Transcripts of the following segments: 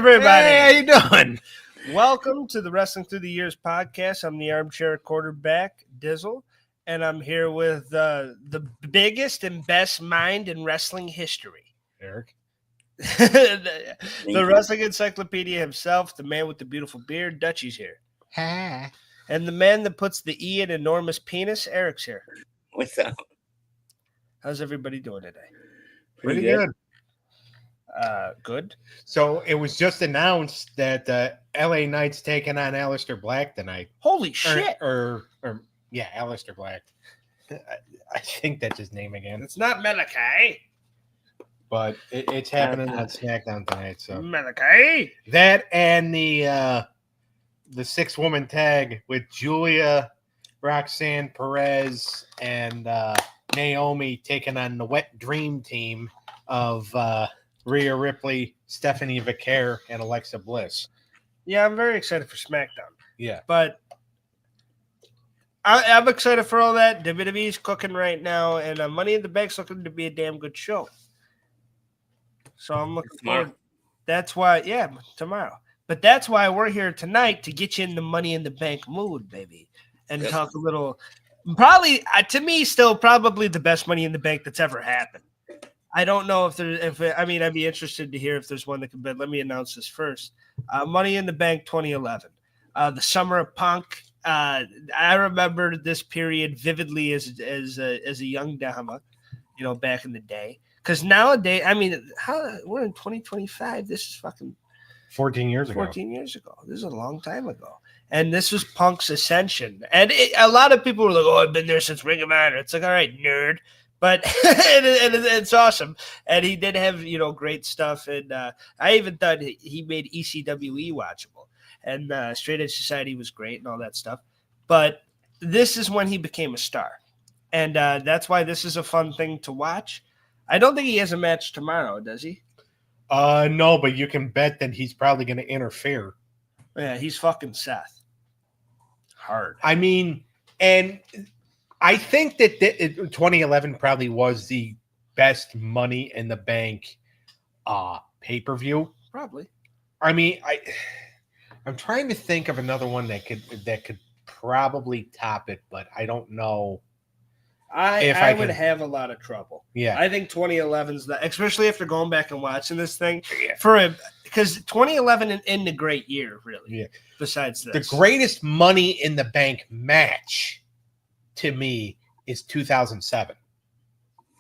everybody. Hey, how you doing? Welcome to the Wrestling Through the Years podcast. I'm the armchair quarterback, Dizzle, and I'm here with the biggest and best mind in wrestling history, Eric. the wrestling encyclopedia himself, the man with the beautiful beard, Dutchy's here. Hi. And the man that puts the E in enormous penis, Eric's here. What's up? How's everybody doing today? Pretty good. Good. So it was just announced that LA Knight's taking on Aleister Black tonight. Holy shit. Yeah, Aleister Black. I think that's his name again. It's not Malachi. But it's happening on Smackdown tonight. So Malachi. that and the 6-woman tag with Julia, Roxanne Perez, and Naomi taking on the Wet Dream team of Rhea Ripley, Stephanie Vicaire, and Alexa Bliss. Yeah, I'm very excited for SmackDown. Yeah. But I'm excited for all that. WWE's cooking right now, and Money in the Bank's looking to be a damn good show. So I'm looking forward. That's why, tomorrow. But that's why we're here tonight, to get you in the Money in the Bank mood, baby, and talk a little. Probably, to me, still probably the best Money in the Bank that's ever happened. I don't know I'd be interested to hear if there's one that can bet. Let me announce this first. Money in the Bank 2011. The summer of Punk. I remember this period vividly as a young dama, back in the day. Because nowadays, we're in 2025. This is fucking 14 years ago. 14 years ago. This is a long time ago. And this was Punk's ascension. And a lot of people were like, oh, I've been there since Ring of Honor. It's like, all right, nerd. But it's awesome. And he did have, great stuff. And I even thought he made ECWE watchable. And Straight Edge Society was great and all that stuff. But this is when he became a star. And that's why this is a fun thing to watch. I don't think he has a match tomorrow, does he? No, but you can bet that he's probably going to interfere. Yeah, he's fucking Seth. Hard. And I think that 2011 probably was the best Money in the Bank pay-per-view. Probably. I'm trying to think of another one that could probably top it, but I don't know. I would have a lot of trouble. Yeah. I think 2011's especially after going back and watching this thing because 2011 in the great year, really. Yeah. Besides this, the greatest Money in the Bank match to me is 2007,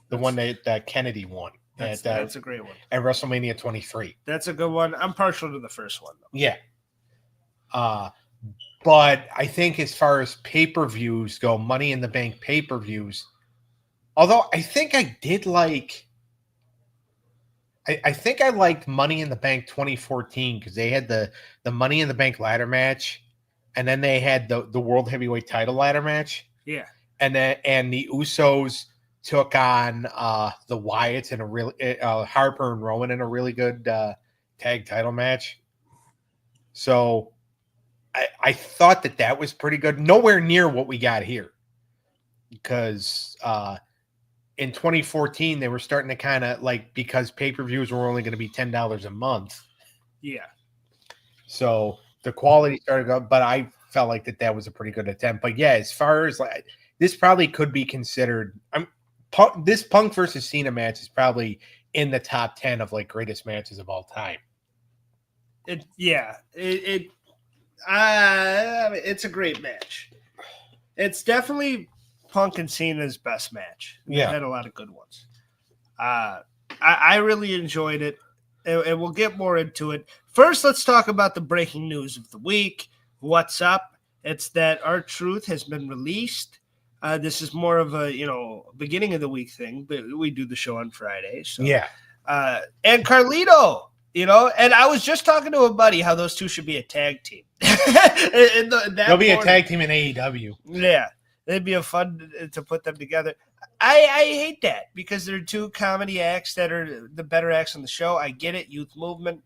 the one that Kennedy won. That's a great one. At WrestleMania 23. That's a good one. I'm partial to the first one, though. Yeah. But I think as far as pay-per-views go, Money in the Bank pay-per-views, although I think I did like – I think I liked Money in the Bank 2014 because they had the Money in the Bank ladder match, and then they had the World Heavyweight title ladder match. Yeah. And the Usos took on the Wyatts in a really Harper and Rowan in a really good tag title match. So – I thought that was pretty good. Nowhere near what we got here. Because in 2014, they were starting to kind of because pay-per-views were only going to be $10 a month. Yeah. So the quality started going, but I felt like that was a pretty good attempt. But yeah, as far as this probably could be considered, this Punk versus Cena match is probably in the top 10 of greatest matches of all time. It's a great match. It's definitely Punk and Cena's best match. They had a lot of good ones. I really enjoyed it, and we'll get more into it. First, let's talk about the breaking news of the week. What's up? It's that R-Truth has been released. This is more of a beginning of the week thing, but we do the show on Friday. So and Carlito. And I was just talking to a buddy how those two should be a tag team. They'll be a tag team in AEW. Yeah, it'd be a fun to put them together. I hate that because they're two comedy acts that are the better acts on the show. I get it, youth movement.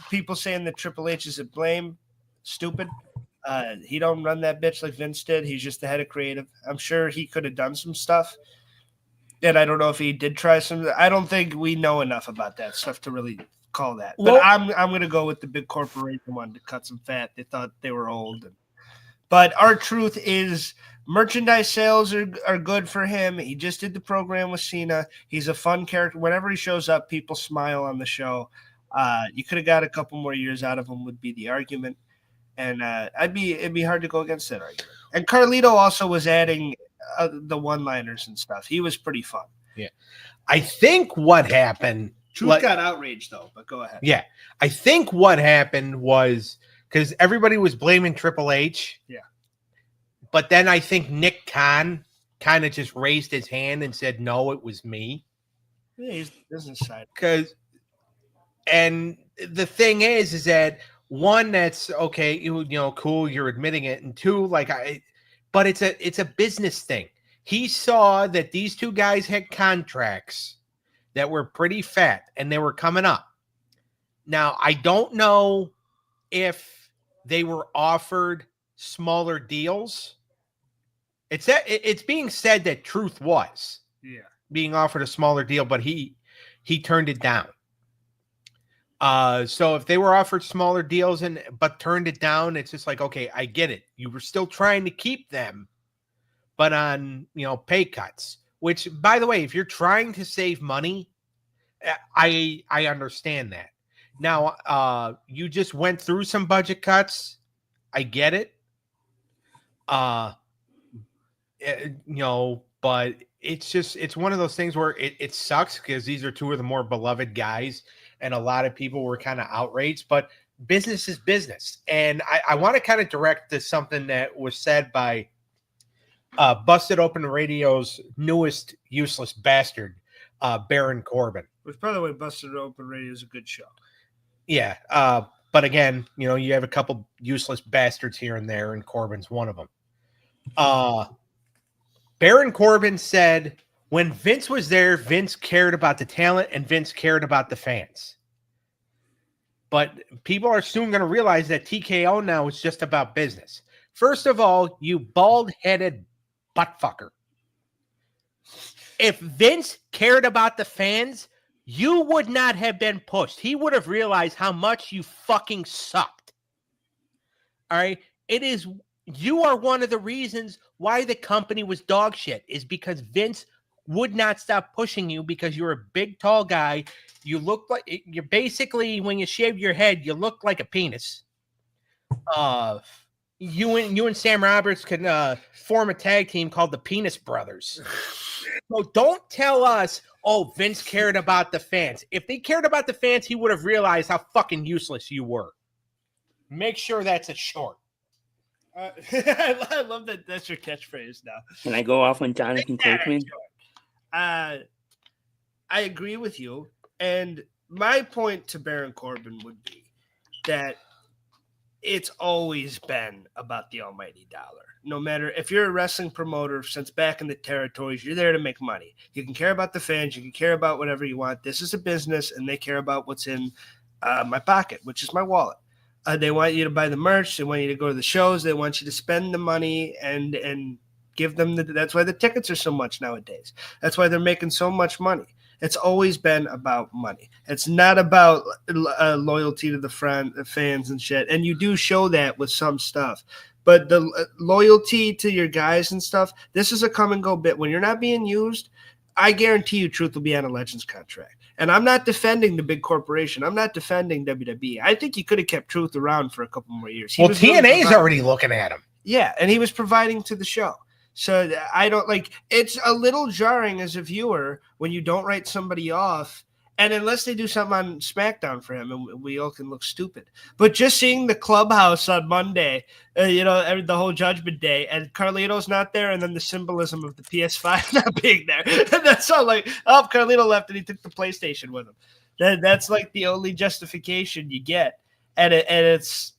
People saying that Triple H is at blame, stupid. He don't run that bitch like Vince did. He's just the head of creative. I'm sure he could have done some stuff. And I don't know if he did try some. I don't think we know enough about that stuff to really call that. But I'm going to go with the big corporation one to cut some fat. They thought they were old. But R-Truth is merchandise sales are good for him. He just did the program with Cena. He's a fun character. Whenever he shows up, people smile on the show. You could have got a couple more years out of him would be the argument. And it'd be hard to go against that argument. And Carlito also was adding the one-liners and stuff. He was pretty fun. Yeah. I think what happened... Truth got outraged, though, but go ahead. Yeah. I think what happened was... Because everybody was blaming Triple H. Yeah. But then I think Nick Khan kind of just raised his hand and said, no, it was me. Yeah, he's the business side. And the thing is that one, that's okay, you know, cool, you're admitting it. And two, but it's a business thing. He saw that these two guys had contracts that were pretty fat and they were coming up. Now, I don't know if they were offered smaller deals. It's being said that Truth was being offered a smaller deal, but he turned it down. So if they were offered smaller deals but turned it down, it's just like, okay, I get it. You were still trying to keep them, but on, you know, pay cuts, which, by the way, if you're trying to save money, I understand that. Now, you just went through some budget cuts. I get it. You know, but it's one of those things where it sucks because these are two of the more beloved guys and a lot of people were kind of outraged, but business is business. And I want to kind of direct to something that was said by Busted Open Radio's newest useless bastard, Baron Corbin. Which, by the way, Busted Open Radio is a good show. Yeah. But again, you know, you have a couple useless bastards here and there, and Corbin's one of them. Baron Corbin said when Vince was there, Vince cared about the talent and Vince cared about the fans. But people are soon going to realize that TKO now is just about business. First of all, you bald-headed buttfucker. If Vince cared about the fans, you would not have been pushed. He would have realized how much you fucking sucked. All right? You are one of the reasons why the company was dog shit, is because Vince would not stop pushing you because you're a big, tall guy. You look like, you're basically, when you shave your head, you look like a penis. You and Sam Roberts can form a tag team called the Penis Brothers. So don't tell us, oh, Vince cared about the fans. If they cared about the fans, he would have realized how fucking useless you were. Make sure that's a short. I love that. That's your catchphrase now. Can I go off on Jonathan Coachman? I agree with you. And my point to Baron Corbin would be that it's always been about the almighty dollar. No matter if you're a wrestling promoter since back in the territories, you're there to make money. You can care about the fans. You can care about whatever you want. This is a business, and they care about what's in my pocket, which is my wallet. They want you to buy the merch. They want you to go to the shows. They want you to spend the money and give them that's why the tickets are so much nowadays. That's why they're making so much money. It's always been about money. It's not about loyalty to the fans and shit. And you do show that with some stuff. But the loyalty to your guys and stuff, this is a come and go bit. When you're not being used, I guarantee you Truth will be on a Legends contract. And I'm not defending the big corporation. I'm not defending WWE. I think he could have kept Truth around for a couple more years. Well, TNA's already looking at him. Yeah, and he was providing to the show. So I don't it's a little jarring as a viewer when you don't write somebody off. And unless they do something on Smackdown for him, and we all can look stupid. But just seeing the clubhouse on Monday, the whole Judgment Day, and Carlito's not there, and then the symbolism of the PS5 not being there. And that's all Carlito left and he took the PlayStation with him. That's like the only justification you get. And it's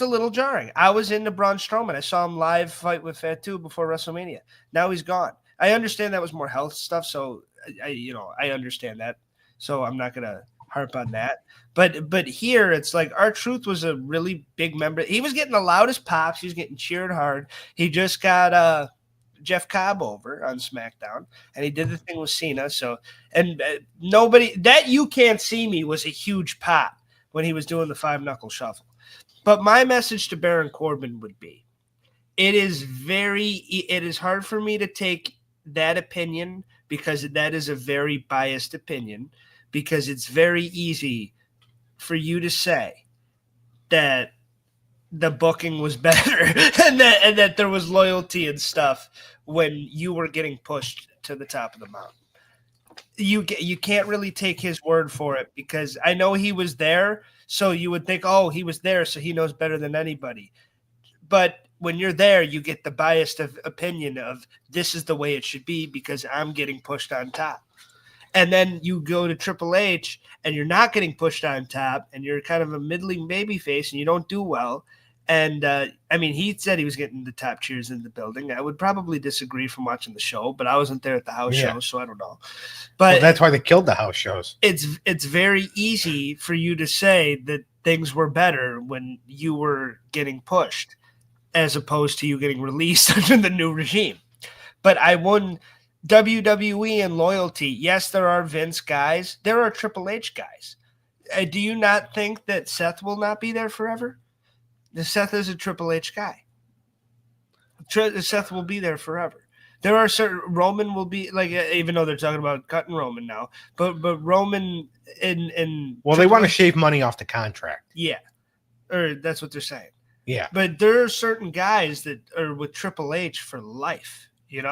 a little jarring. I was into Braun Strowman. I saw him live fight with Fatu before WrestleMania. Now he's gone. I understand that was more health stuff, so I understand that. So I'm not gonna harp on that. But here it's like R-Truth was a really big member. He was getting the loudest pops. He was getting cheered hard. He just got Jeff Cobb over on SmackDown, and he did the thing with Cena. So, and nobody that you can't see me was a huge pop when he was doing the 5-knuckle shuffle. But my message to Baron Corbin would be, it is hard for me to take that opinion because that is a very biased opinion, because it's very easy for you to say that the booking was better and that there was loyalty and stuff when you were getting pushed to the top of the mountain. You can't really take his word for it, because I know he was there, so you would think, oh, he was there, so he knows better than anybody. But when you're there, you get the biased opinion of this is the way it should be because I'm getting pushed on top. And then you go to Triple H and you're not getting pushed on top, and you're kind of a middling babyface and you don't do well. And he said he was getting the top cheers in the building. I would probably disagree from watching the show, but I wasn't there at the house show, so I don't know. But that's why they killed the house shows. It's very easy for you to say that things were better when you were getting pushed, as opposed to you getting released under the new regime. But I won WWE and loyalty. Yes, there are Vince guys. There are Triple H guys. Do you not think that Seth will not be there forever? Seth is a Triple H guy. Seth will be there forever. There are certain Roman will be like, even though they're talking about cutting Roman now, but Roman in they want to shave money off the contract. Yeah, or that's what they're saying. Yeah, but there are certain guys that are with Triple H for life.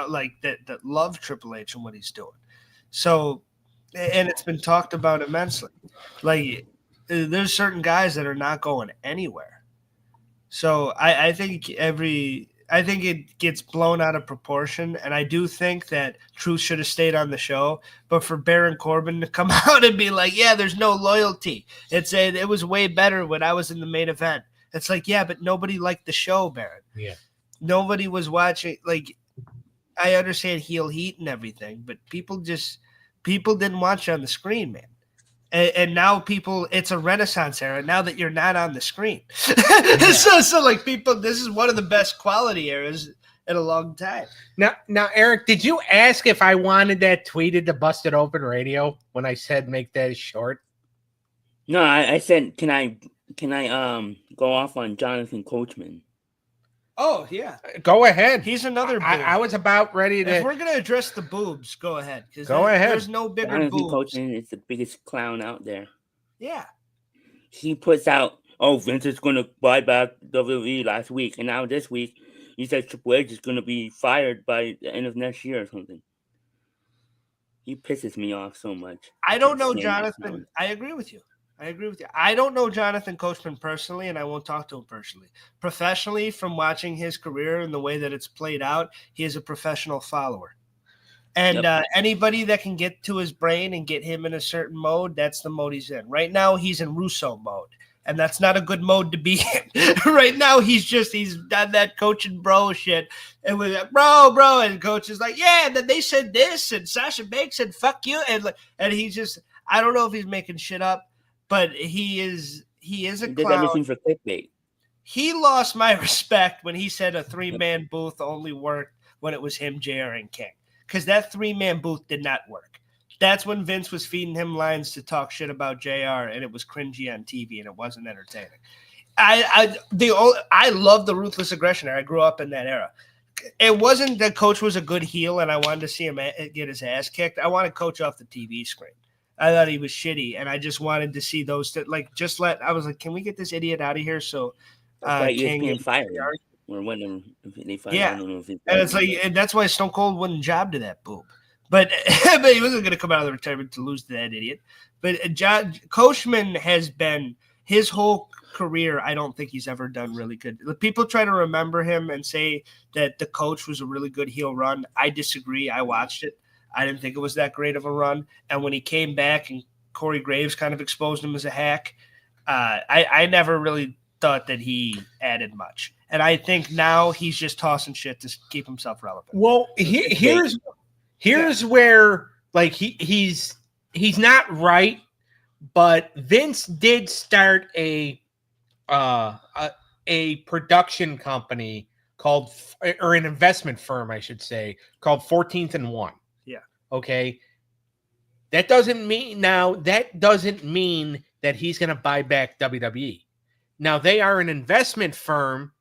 Like that love Triple H and what he's doing. So, and it's been talked about immensely. Like there's certain guys that are not going anywhere. So I think it gets blown out of proportion, and I do think that Truth should have stayed on the show. But for Baron Corbin to come out and be like, "Yeah, there's no loyalty," it was way better when I was in the main event. It's like, yeah, but nobody liked the show, Baron. Yeah, nobody was watching. Like, I understand heel heat and everything, but people didn't watch on the screen, man. And now it's a renaissance era now that you're not on the screen. Yeah. so like people, this is one of the best quality eras in a long time. Now, Eric, did you ask if I wanted that tweeted to Busted Open Radio when I said make that short? No, I said, can I go off on Jonathan Coachman? Oh, yeah. Go ahead. He's another boob. I was about ready to... If we're going to address the boobs, go ahead. Go ahead. There's no bigger Jonathan boobs. Coachman is the biggest clown out there. Yeah. He puts out, Vince is going to buy back WWE last week. And now this week, he said Triple H is going to be fired by the end of next year or something. He pisses me off so much. I don't know, Jonathan. I agree with you. I don't know Jonathan Coachman personally, and I won't talk to him personally. Professionally, from watching his career and the way that it's played out, he is a professional follower. And anybody that can get to his brain and get him in a certain mode, that's the mode he's in. Right now, he's in Russo mode, and that's not a good mode to be in. Right now, he's done that coaching bro shit. And with bro, and coach is like, yeah, then they said this, and Sasha Banks said, fuck you. And he just, I don't know if he's making shit up. But he is a clown. Did everything for clickbait. He lost my respect when he said a 3-man booth only worked when it was him, JR, and King. Because that 3-man booth did not work. That's when Vince was feeding him lines to talk shit about JR, and it was cringy on TV, and it wasn't entertaining. I love the ruthless aggression era. I grew up in that era. It wasn't that Coach was a good heel, and I wanted to see him get his ass kicked. I wanted Coach off the TV screen. I thought he was shitty, and I just wanted to see those. I was like, can we get this idiot out of here? So, King being fired or when they fired. Yeah, and it's like, and that's why Stone Cold wouldn't job to that boob, but he wasn't going to come out of the retirement to lose to that idiot. But Coachman has been his whole career. I don't think he's ever done really good. People try to remember him and say that the Coach was a really good heel run. I disagree. I watched it. I didn't think it was that great of a run. And when he came back and Corey Graves kind of exposed him as a hack, I never really thought that he added much. And I think now he's just tossing shit to keep himself relevant. Well, here's where like he's not right, but Vince did start a production company called, or an investment firm, I should say, called 14th and 1. Yeah. Okay. That doesn't mean that he's going to buy back WWE. Now, they are an investment firm,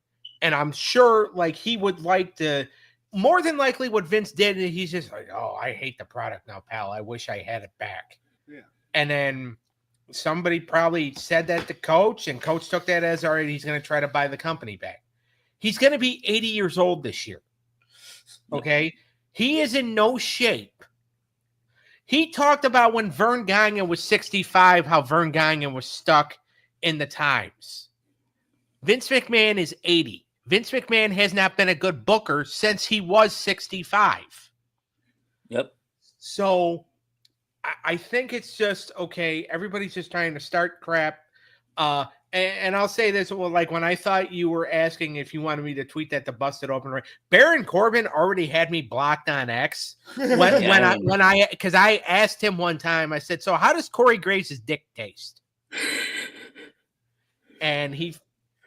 and I'm sure like he would like to, more than likely what Vince did, he's just like, oh, I hate the product now, pal. I wish I had it back. Yeah. And then somebody probably said that to Coach, and Coach took that as, all right, he's going to try to buy the company back. He's going to be 80 years old this year. Okay. He is in no shape. He talked about when Vern Gagne was 65, how Vern Gagne was stuck in the times. Vince McMahon is 80. Vince McMahon has not been a good booker since he was 65. Yep. So I think it's just, okay, everybody's just trying to start crap. And I'll say this, well, like when I thought you were asking if you wanted me to tweet that to Busted Open, right? Baron Corbin already had me blocked on X because I asked him one time, I said, so how does Corey Graves' dick taste? And he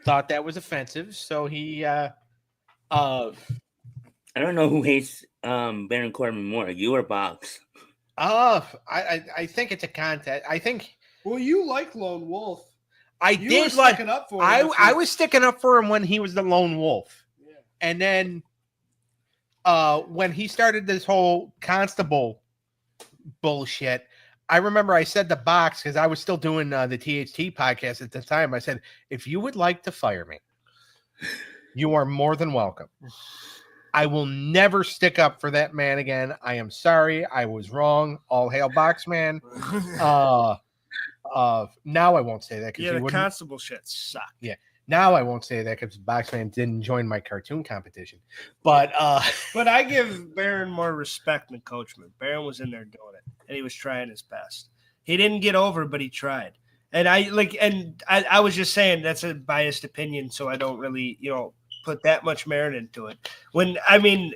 thought that was offensive. So he, I don't know who hates Baron Corbin more, you or Box. I think it's a contest. I think. Well, you like Lone Wolf. You did like sticking up for him. I was sticking up for him when he was the lone wolf. Yeah. And then when he started this whole constable bullshit, I remember I said to Box, because I was still doing the THT podcast at the time, I said, if you would like to fire me, you are more than welcome. I will never stick up for that man again. I am sorry. I was wrong. All hail Boxman. Now I won't say that because the constable shit sucked. Yeah, now I won't say that because Boxman didn't join my cartoon competition. But but I give Baron more respect than Coachman. Baron was in there doing it, and he was trying his best. He didn't get over, but he tried. And I was just saying that's a biased opinion, so I don't really put that much merit into it. In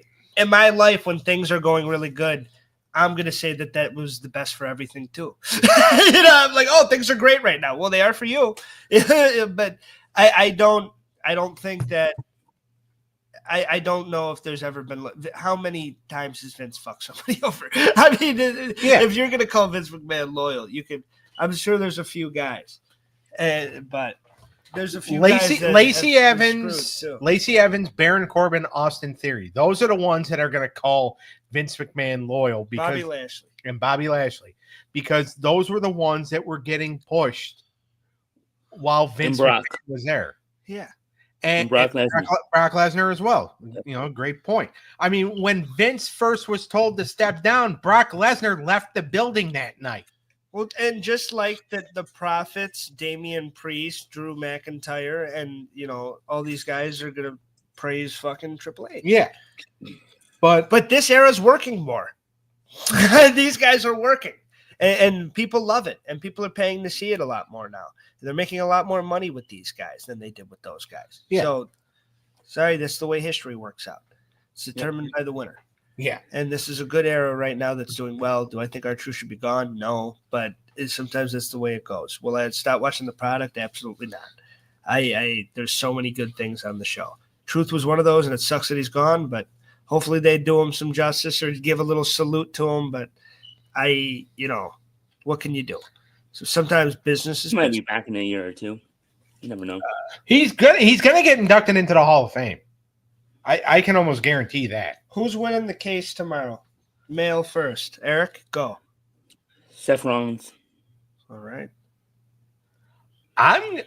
my life, when things are going really good, I'm going to say that was the best for everything too. I'm like, oh, things are great right now. Well, they are for you. But I don't think that, I don't know if there's ever been, how many times has Vince fucked somebody over? If you're going to call Vince McMahon loyal, you could, I'm sure there's a few guys, but there's a few Lacey Evans, Baron Corbin, Austin Theory. Those are the ones that are going to call Vince McMahon loyal, because Bobby Lashley, because those were the ones that were getting pushed while Vince McMahon was there. Yeah. And Brock Lesnar as well. Great point. I mean, when Vince first was told to step down, Brock Lesnar left the building that night. Well, and just like the Prophets, Damian Priest, Drew McIntyre, and all these guys are gonna praise fucking Triple H. Yeah, but this era's working more. These guys are working, and people love it, and people are paying to see it a lot more now. They're making a lot more money with these guys than they did with those guys. Yeah. So, sorry, that's the way history works out. It's determined by the winner. Yeah. And this is a good era right now that's doing well. Do I think R-Truth should be gone? No. But sometimes that's the way it goes. Will I stop watching the product? Absolutely not. There's so many good things on the show. Truth was one of those, and it sucks that he's gone, but hopefully they do him some justice or give a little salute to him. But what can you do? So sometimes business is might be back in a year or two. You never know. He's gonna get inducted into the Hall of Fame. I can almost guarantee that. Who's winning the case tomorrow? Male first. Eric, go. Seth Rollins. All right. I'm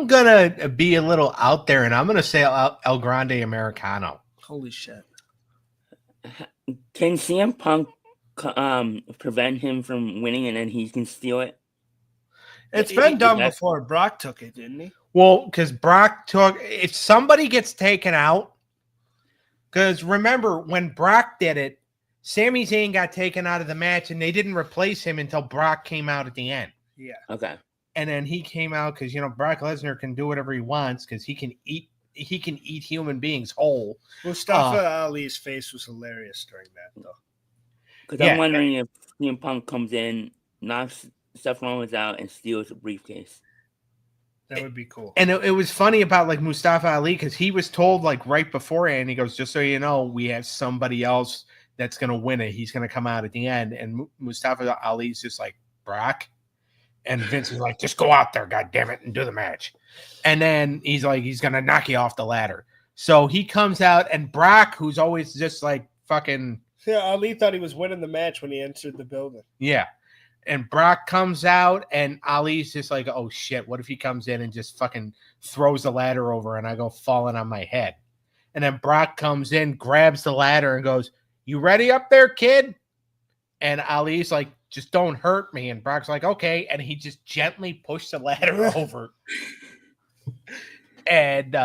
gonna be a little out there, and I'm gonna say El Grande Americano. Holy shit! Can CM Punk prevent him from winning, and then he can steal it? It's been done before. Brock took it, didn't he? Well, because Brock took. If somebody gets taken out, because remember when Brock did it, Sami Zayn got taken out of the match, and they didn't replace him until Brock came out at the end. Yeah. Okay. And then he came out because Brock Lesnar can do whatever he wants because he can eat human beings whole. Mustafa Ali's face was hilarious during that, though. Because I'm wondering if CM Punk comes in, knocks Seth Rollins out, and steals a briefcase. That would be cool. And it was funny about like Mustafa Ali because he was told like right beforehand, he goes, just so you know, we have somebody else that's going to win it. He's going to come out at the end. And Mustafa Ali's just like, Brock. And Vince is like, just go out there, God damn it, and do the match. And then he's like, he's going to knock you off the ladder. So he comes out and Brock, who's always just like fucking. Yeah, Ali thought he was winning the match when he entered the building. Yeah. And Brock comes out, and Ali's just like, oh, shit, what if he comes in and just fucking throws the ladder over and I go falling on my head? And then Brock comes in, grabs the ladder and goes, you ready up there, kid? And Ali's like, just don't hurt me. And Brock's like, okay. And he just gently pushed the ladder over. And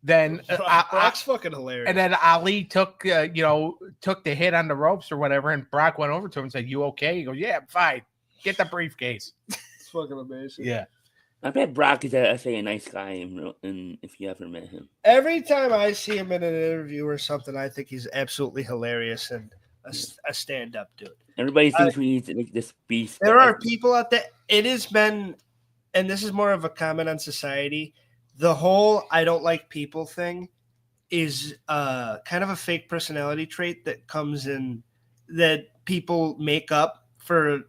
then Brock's fucking hilarious. And then Ali took the hit on the ropes or whatever, and Brock went over to him and said, "You okay?" He goes, "Yeah, I'm fine. Get the briefcase." It's fucking amazing. Yeah, I bet Brock is a nice guy, if you ever met him. Every time I see him in an interview or something, I think he's absolutely hilarious and a stand-up dude. Everybody thinks we need like this beast. There are people out there. It has been, and this is more of a comment on society. The whole I don't like people thing is kind of a fake personality trait that comes in that people make up for,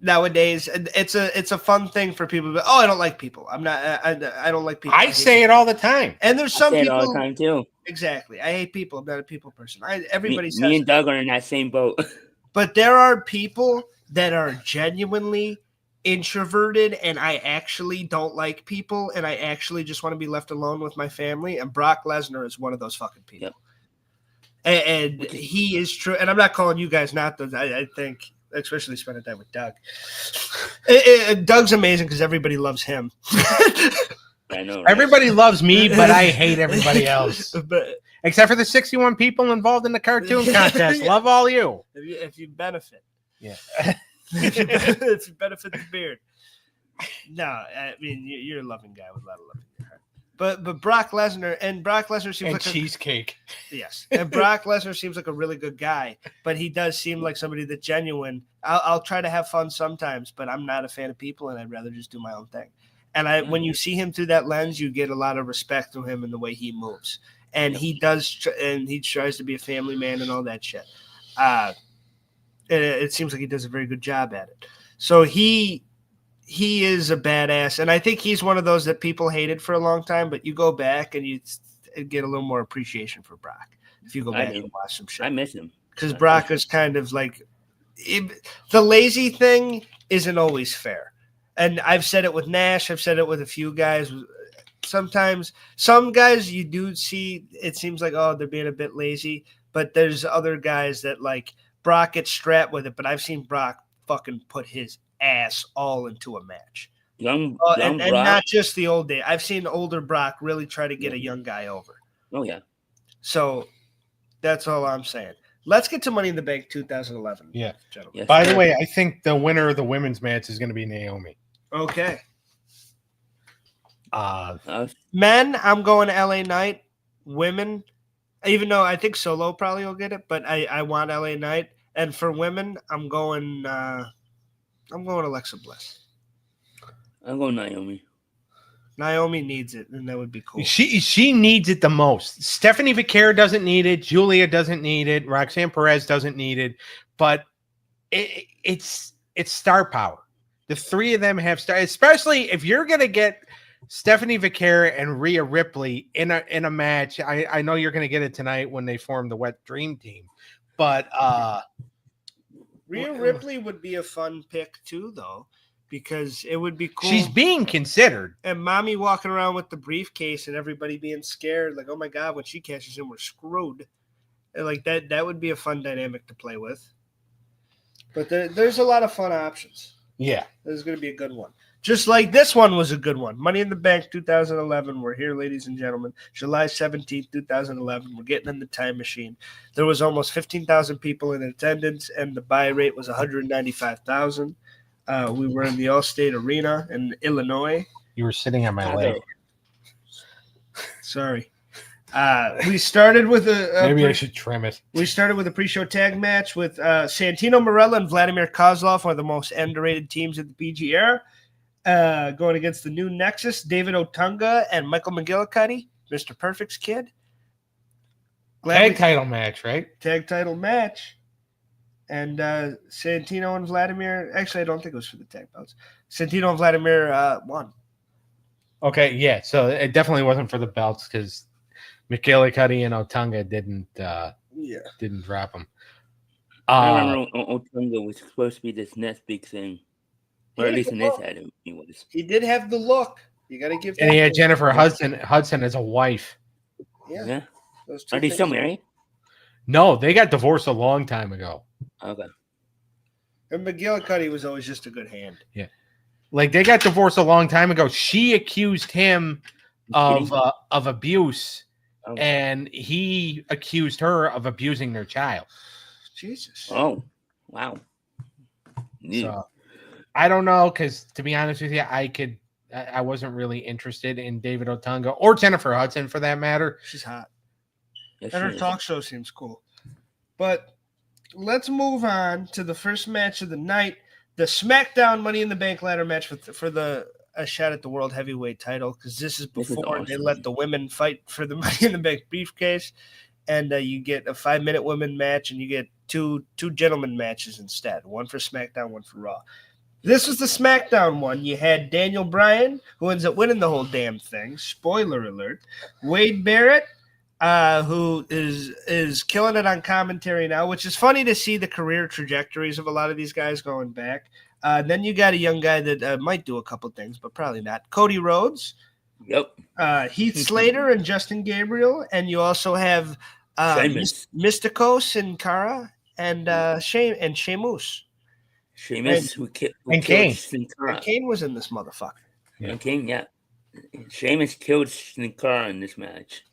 nowadays. It's a fun thing for people. But, I don't like people. I don't like people. I say it all the time. And there's some people all the time too. Exactly. I hate people. I'm not a people person. Everybody says me and Doug are in that same boat. But there are people that are genuinely introverted and I actually don't like people and I actually just want to be left alone with my family, and Brock Lesnar is one of those fucking people. Yep. And he is true, and I'm not calling you guys not those. I think especially spending time with Doug. Doug's amazing because everybody loves him. I know, right? Everybody loves me, but I hate everybody else. Except for the 61 people involved in the cartoon contest. Love all you. If you benefit. Yeah. If you benefit the beard. No, I mean, you're a loving guy with a lot of love in your heart. But Brock Lesnar seems like cheesecake. Yes. And Brock Lesnar seems like a really good guy, but he does seem like somebody that's genuine. I'll try to have fun sometimes, but I'm not a fan of people and I'd rather just do my own thing. And when you see him through that lens, you get a lot of respect to him and the way he moves. And he does, and he tries to be a family man and all that shit. It seems like he does a very good job at it. So he is a badass, and I think he's one of those that people hated for a long time, but you go back and you get a little more appreciation for Brock if you go back and watch some shit. I miss him. Because Brock is kind of like the lazy thing isn't always fair. And I've said it with Nash. I've said it with a few guys. Sometimes some guys you do see, it seems like, they're being a bit lazy. But there's other guys that like Brock gets strapped with it. But I've seen Brock fucking put his ass all into a match. Young and not just the old day. I've seen older Brock really try to get a young guy over. Oh, yeah. So that's all I'm saying. Let's get to Money in the Bank 2011. Yeah. Gentlemen. Yes, By the way, I think the winner of the women's match is going to be Naomi. Okay. Men, I'm going to LA Knight. Women, even though I think Solo probably will get it, but I want LA Knight. And for women, I'm going Alexa Bliss. I'm going Naomi. Naomi needs it, and that would be cool. She needs it the most. Stephanie Vaquer doesn't need it. Julia doesn't need it. Roxanne Perez doesn't need it. But it's star power. The three of them have star, especially if you're gonna get Stephanie Vaquer and Rhea Ripley in a match. I know you're gonna get it tonight when they form the Wet Dream Team. But Rhea Ripley would be a fun pick too, though, because it would be cool. She's being considered. And mommy walking around with the briefcase and everybody being scared, like, oh my God, when she catches him, we're screwed. And like that would be a fun dynamic to play with. But there's a lot of fun options. Yeah. This is going to be a good one. Just like this one was a good one. Money in the Bank 2011. We're here, ladies and gentlemen. July 17th, 2011. We're getting in the time machine. There was almost 15,000 people in attendance, and the buy rate was 195,000. We were in the Allstate Arena in Illinois. You were sitting on my leg. Sorry. We started with maybe I should trim it. We started with a pre-show tag match with Santino Marella and Vladimir Kozlov, one of the most underrated teams of the PG era. going against the new Nexus, David Otunga and Michael McGillicuddy, Mr. Perfect's kid. Tag title match, right? Tag title match. And Santino and Vladimir. Actually, I don't think it was for the tag belts. Santino and Vladimir won. Okay, yeah. So it definitely wasn't for the belts because McGillicuddy and Otunga didn't drop them. I remember Otunga was supposed to be this next big thing. Or at least in this head, he was. He did have the look. You got to give. And he had Jennifer Hudson as a wife. Yeah. Are they still married? No, they got divorced a long time ago. Okay. And McGillicuddy was always just a good hand. Yeah. Like they got divorced a long time ago. She accused him of abuse, and he accused her of abusing their child. Jesus. Oh, wow. Yeah. So I don't know, because to be honest with you, I wasn't really interested in David Otunga or Jennifer Hudson for that matter. She's hot. Yes, And her talk show seems cool. But let's move on to the first match of the night, the Smackdown Money in the Bank ladder match for a shot at the World Heavyweight title, because this is before they let the women fight for the Money in the Bank briefcase. And you get a 5-minute women match, and you get two gentlemen matches instead, one for SmackDown, one for Raw. This was the SmackDown one. You had Daniel Bryan, who ends up winning the whole damn thing. Spoiler alert. Wade Barrett, who is killing it on commentary now, which is funny to see the career trajectories of a lot of these guys going back. Then you got a young guy that might do a couple things, but probably not. Cody Rhodes. Yep. Heath Slater and Justin Gabriel. And you also have Mystico, Sin Cara, and Sheamus. Sheamus and Kane. And Kane was in this motherfucker. Yeah. And Kane, yeah. Sheamus killed Sin Cara in this match.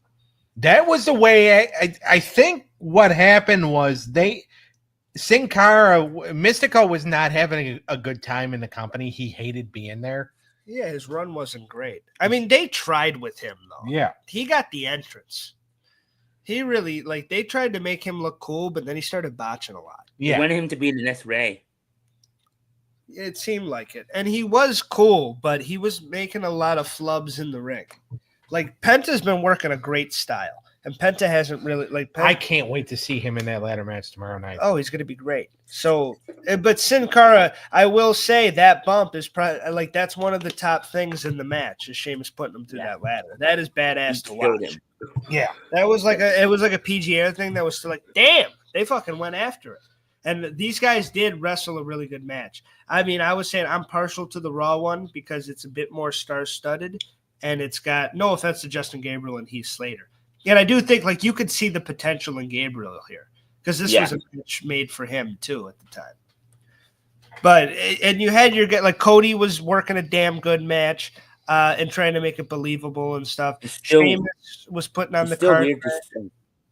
That was the way I think what happened was Sin Cara, Mystico was not having a good time in the company. He hated being there. Yeah, his run wasn't great. I mean, they tried with him, though. Yeah. He got the entrance. He really, they tried to make him look cool, but then he started botching a lot. Yeah. They wanted him to be the next Ray. It seemed like it. And he was cool, but he was making a lot of flubs in the ring. Like, Penta's been working a great style. And Penta hasn't really I can't wait to see him in that ladder match tomorrow night. Oh, he's going to be great. So, but Sin Cara, I will say that bump is probably that's one of the top things in the match. Is Sheamus putting him through that ladder? That is badass to watch. Yeah, that was it was like a PG Air thing that was still damn, they fucking went after it. And these guys did wrestle a really good match. I mean, I was saying I'm partial to the Raw one because it's a bit more star-studded, and it's got no offense to Justin Gabriel and Heath Slater. And I do think you could see the potential in Gabriel here because this was a match made for him too at the time. But and you had Cody was working a damn good match and trying to make it believable and stuff. Sheamus was putting on the card.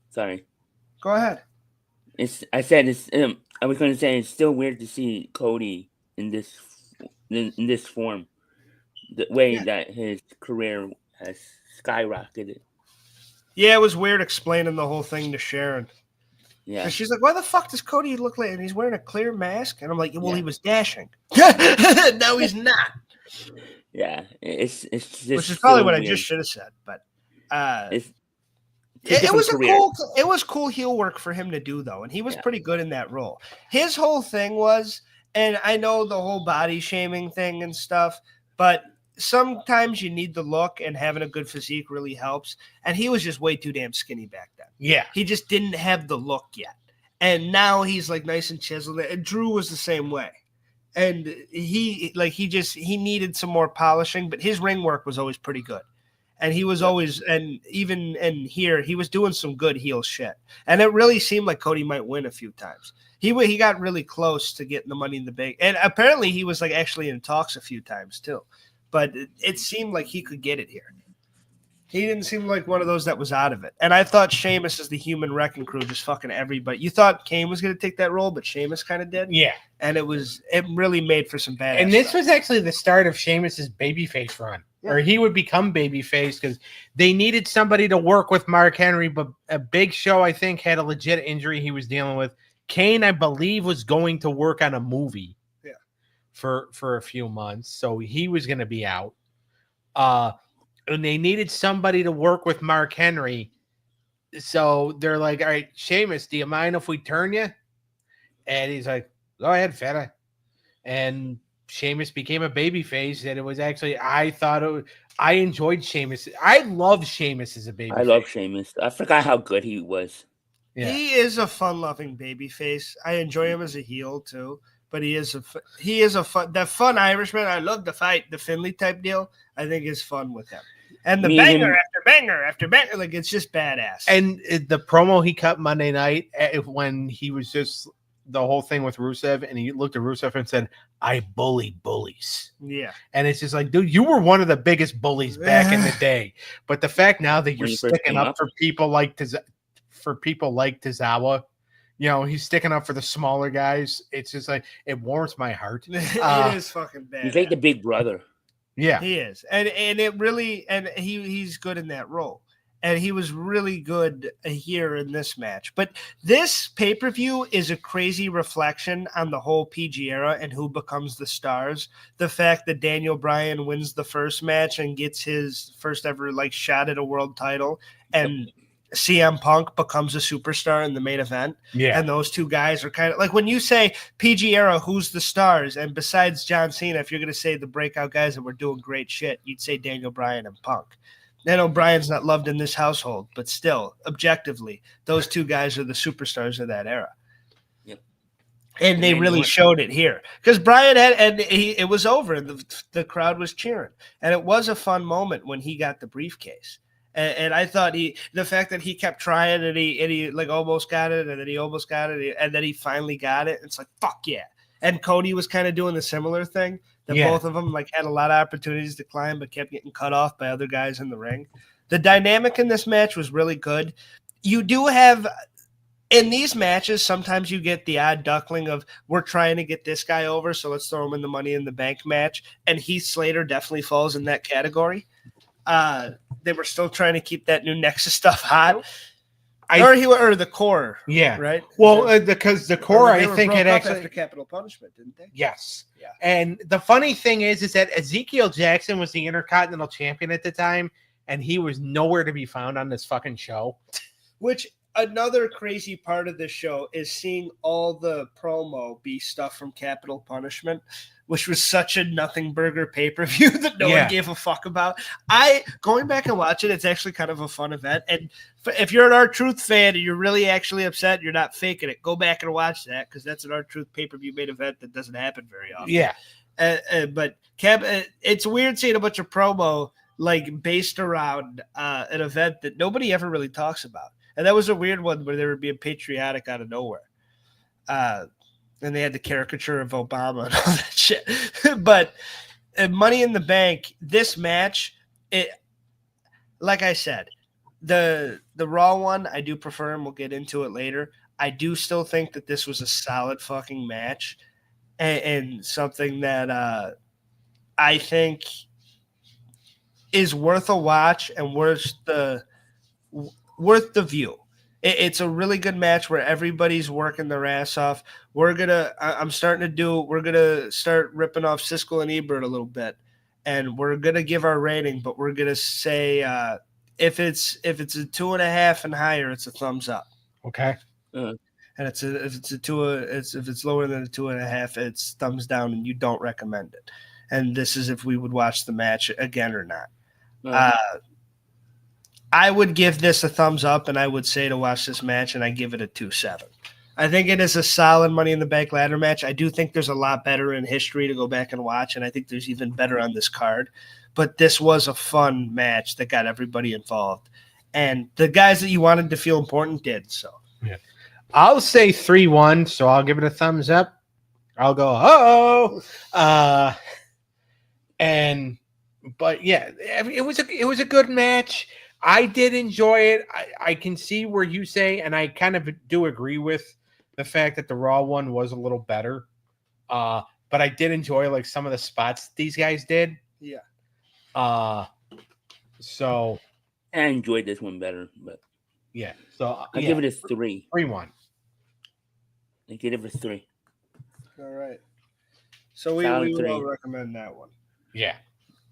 Sorry, go ahead. I was going to say it's still weird to see Cody in this form, the way that his career has skyrocketed. Yeah, it was weird explaining the whole thing to Sharon. Yeah. And she's like, why the fuck does Cody look like? And he's wearing a clear mask. And I'm like, well, he was dashing. No, he's not. Yeah. It's just which is probably what weird. I just should have said. But it was cool heel work for him to do, though. And he was pretty good in that role. His whole thing was, and I know the whole body shaming thing and stuff, but sometimes you need the look, and having a good physique really helps. And he was just way too damn skinny back then. Yeah. He just didn't have the look yet. And now he's nice and chiseled. And Drew was the same way. And he needed some more polishing, but his ring work was always pretty good. And he was always, and even in here, he was doing some good heel shit. And it really seemed like Cody might win a few times. He got really close to getting the Money in the Bank. And apparently he was actually in talks a few times too. But it seemed like he could get it here. He didn't seem like one of those that was out of it. And I thought Sheamus is the human wrecking crew, just fucking everybody. You thought Kane was going to take that role, but Sheamus kind of did. Yeah. And it really made for some badass And this stuff. was actually the start of Sheamus's babyface run. Yeah. Or he would become babyface because they needed somebody to work with Mark Henry, but a Big Show, I think, had a legit injury he was dealing with. Kane, I believe, was going to work on a movie. for a few months, so he was going to be out. And they needed somebody to work with Mark Henry. So they're like, all right, Sheamus, do you mind if we turn you? And he's like, go ahead, fella. And Sheamus became a babyface. And it was actually, I enjoyed Sheamus. I love Sheamus as a babyface. I love Sheamus. I forgot how good he was. Yeah. He is a fun-loving babyface. I enjoy him as a heel too. But he is a fun Irishman. I love the fight, the Finley type deal. I think is fun with him. And the banger after banger after banger, like it's just badass. And the promo he cut Monday night when he was just the whole thing with Rusev, and he looked at Rusev and said, "I bully bullies." Yeah, and it's just like, dude, you were one of the biggest bullies back in the day. But the fact now that you're sticking up for people like Tozawa, you know, he's sticking up for the smaller guys. It's just like it warms my heart. It is fucking bad. He's like the big brother. Yeah, he is, and it really, and he's good in that role, and he was really good here in this match. But this pay-per-view is a crazy reflection on the whole PG era and who becomes the stars. The fact that Daniel Bryan wins the first match and gets his first ever like shot at a world title, and CM Punk becomes a superstar in the main event. Yeah. And those two guys are kind of like when you say PG era, who's the stars? And besides John Cena, if you're going to say the breakout guys that were doing great shit, you'd say Daniel Bryan and Punk. I know Bryan's not loved in this household, but still, objectively, those two guys are the superstars of that era. Yep. And they really showed it here because Bryan it was over and the crowd was cheering. And it was a fun moment when he got the briefcase. And I thought the fact that he kept trying and he like almost got it and then he almost got it and then he finally got it. It's like, fuck yeah. And Cody was kind of doing the similar thing that both of them like had a lot of opportunities to climb, but kept getting cut off by other guys in the ring. The dynamic in this match was really good. You do have in these matches, sometimes you get the odd duckling of we're trying to get this guy over. So let's throw him in the Money in the Bank match. And Heath Slater definitely falls in that category. They were still trying to keep that new Nexus stuff hot. Or the core. Yeah. Right? Well, because the core, I think it actually after Capital Punishment, didn't they? Yes. Yeah. And the funny thing is that Ezekiel Jackson was the Intercontinental Champion at the time, and he was nowhere to be found on this fucking show. Which another crazy part of this show is seeing all the promo be stuff from Capital Punishment, which was such a nothing burger pay-per-view that no one gave a fuck about. Going back and watching it's actually kind of a fun event. And if you're an R-Truth fan and you're really actually upset, you're not faking it, go back and watch that because that's an R-Truth pay-per-view main event that doesn't happen very often. Yeah. But it's weird seeing a bunch of promo like based around an event that nobody ever really talks about. And that was a weird one where they were being patriotic out of nowhere. And they had the caricature of Obama and all that shit. But Money in the Bank, this match, like I said, the Raw one, I do prefer, and we'll get into it later. I do still think that this was a solid fucking match and something that I think is worth a watch and worth the view. It's a really good match where everybody's working their ass off. We're going to start ripping off Siskel and Ebert a little bit, and we're going to give our rating, but we're going to say if it's a 2.5 and higher, it's a thumbs up. Okay. And if it's lower than a 2.5, it's thumbs down, and you don't recommend it. And this is if we would watch the match again or not. I would give this a thumbs up, and I would say to watch this match, and I give it a 2.7. I think it is a solid Money in the Bank ladder match. I do think there's a lot better in history to go back and watch, and I think there's even better on this card. But this was a fun match that got everybody involved. And the guys that you wanted to feel important did so. Yeah. I'll say 3-1, so I'll give it a thumbs up. I'll go, but yeah, it was a good match. I did enjoy it. I can see where you say, and I kind of do agree with the fact that the Raw one was a little better. But I did enjoy like some of the spots these guys did. Yeah. So I enjoyed this one better, but yeah. So I give it a 3. 3-1. I give it a 3. All right. So we Solid will 3. recommend that one. Yeah.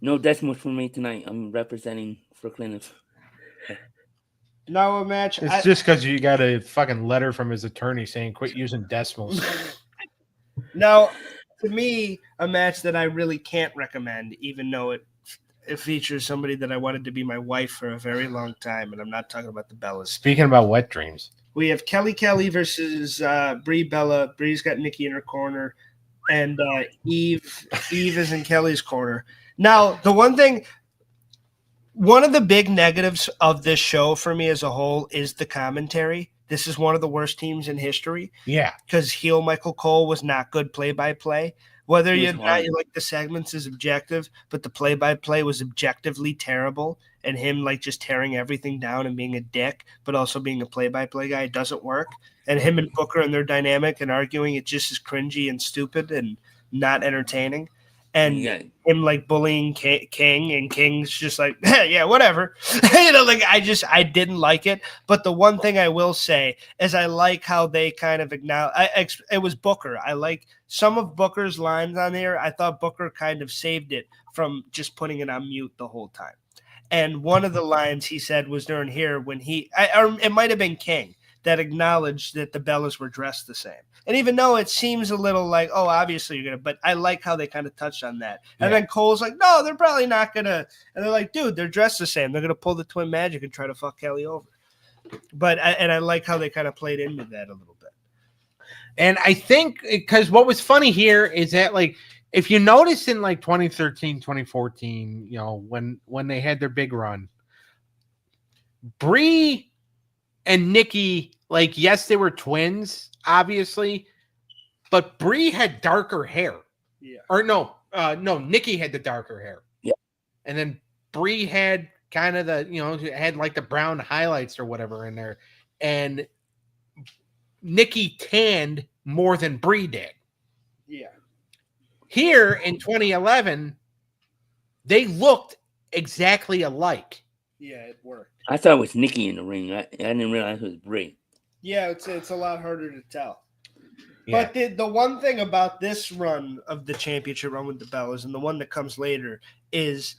No decimals for me tonight. I'm representing for Clinton. Now a match. It's just because you got a fucking letter from his attorney saying quit using decimals. Now, to me, a match that I really can't recommend, even though it features somebody that I wanted to be my wife for a very long time, and I'm not talking about the Bellas. Speaking about wet dreams, we have Kelly versus Brie Bella. Brie's got Nikki in her corner, and Eve is in Kelly's corner. Now, the one of the big negatives of this show for me as a whole is the commentary. This is one of the worst teams in history. yeah, Because heel Michael Cole was not good play-by-play. Whether you like the segments is objective, but the play-by-play was objectively terrible, and him like just tearing everything down and being a dick, but also being a play-by-play guy doesn't work. And him and Booker and their dynamic and arguing, it just is cringy and stupid and not entertaining. And him like bullying King, and King's just like, yeah, whatever. I didn't like it. But the one thing I will say is I like how they kind of acknowledge. It was Booker. I like some of Booker's lines on there. I thought Booker kind of saved it from just putting it on mute the whole time. And one of the lines he said was during here when or it might have been King that acknowledged that the Bellas were dressed the same. And even though it seems a little like, oh, obviously you're going to, but I like how they kind of touched on that. And then Cole's like, no, they're probably not going to. And they're like, dude, they're dressed the same. They're going to pull the twin magic and try to fuck Kelly over. But I like how they kind of played into that a little bit. and I think because what was funny here is that like if you notice in like 2013, 2014, you know, when they had their big run, Brie and Nikki, like, yes, they were twins, obviously, but Brie had darker hair. Yeah. Or no, Nikki had the darker hair. Yeah. And then Brie had kind of the, had like the brown highlights or whatever in there. And Nikki tanned more than Brie did. Yeah. Here in 2011, they looked exactly alike. Yeah, it worked. I thought it was Nikki in the ring. I didn't realize it was Brie. Yeah, it's a lot harder to tell. Yeah. But the one thing about this run of the championship run with the Bellas and the one that comes later is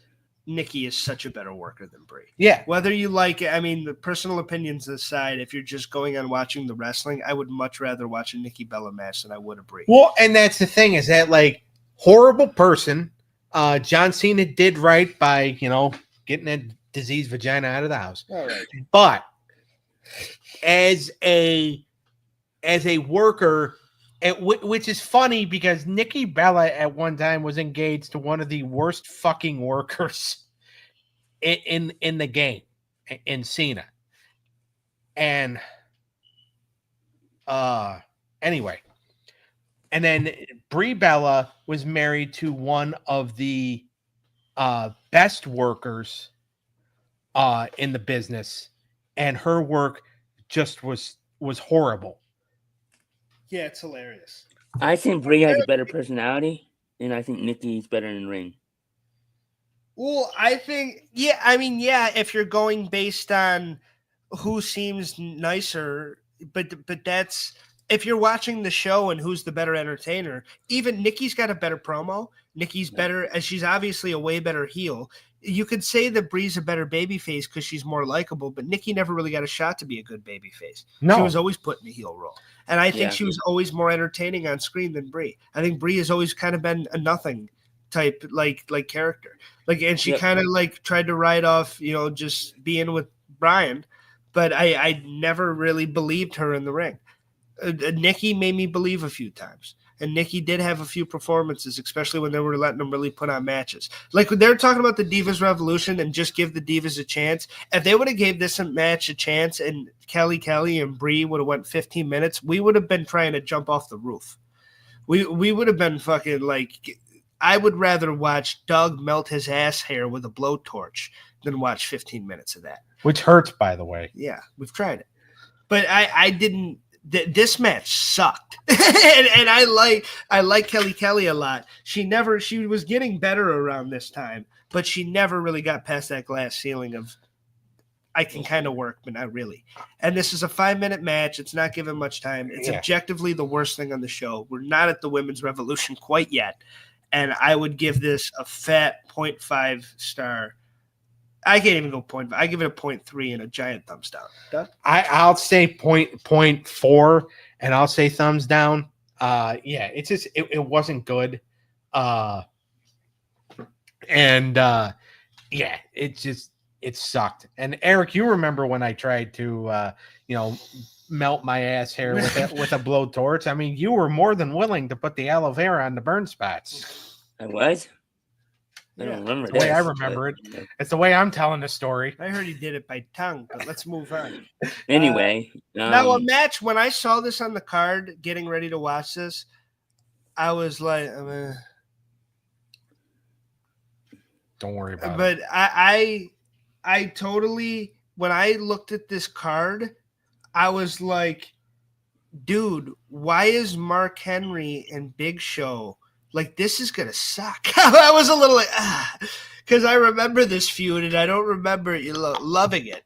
Nikki is such a better worker than Brie. Yeah. Whether you like it, I mean, the personal opinions aside, if you're just going on watching the wrestling, I would much rather watch a Nikki Bella match than I would a Brie. Well, and that's the thing is that, like, horrible person, John Cena did right by, getting that diseased vagina out of the house. All right. But as a worker, which is funny because Nikki Bella at one time was engaged to one of the worst fucking workers in the game, in Cena. And anyway, and then Brie Bella was married to one of the best workers in the business, and her work just was horrible. Yeah, it's hilarious. I think Brie has a better personality, and I think Nikki's better in the ring. Well, I think, if you're going based on who seems nicer, but that's if you're watching the show and who's the better entertainer. Even Nikki's got a better promo. Nikki's better, as she's obviously a way better heel. You could say that Brie's a better babyface because she's more likable, but Nikki never really got a shot to be a good babyface. No. She was always put in a heel role. And I think she was always more entertaining on screen than Brie. I think Brie has always kind of been a nothing type like character. And she kind of tried to ride off, just being with Brian, but I never really believed her in the ring. Nikki made me believe a few times. And Nikki did have a few performances, especially when they were letting them really put on matches. Like when they were talking about the Divas Revolution and just give the Divas a chance. If they would have gave this match a chance and Kelly and Brie would have went 15 minutes, we would have been trying to jump off the roof. We would have been fucking I would rather watch Doug melt his ass hair with a blowtorch than watch 15 minutes of that. Which hurts, by the way. Yeah, we've tried it. But I didn't. This match sucked, and I like Kelly a lot. She was getting better around this time, but she never really got past that glass ceiling of I can kind of work, but not really. And this is a 5-minute match. It's not given much time. It's objectively the worst thing on the show. We're not at the Women's Revolution quite yet. And I would give this a fat 0.5 star. I can't even go 0.5. I give it a 0.3 and a giant thumbs down. Doug? I'll say 0.4 and I'll say thumbs down. It's just it wasn't good. It sucked. And Eric, you remember when I tried to melt my ass hair with a blowtorch? I mean, you were more than willing to put the aloe vera on the burn spots. I was. I don't remember. The way I remember it. It's the way I'm telling the story. I heard he did it by tongue, but let's move on. Anyway, now a match. When I saw this on the card, getting ready to watch this, I was like, don't worry about it. But I totally, when I looked at this card, I was like, dude, why is Mark Henry and Big Show like, this is going to suck? I was a little like, because I remember this feud and I don't remember loving it.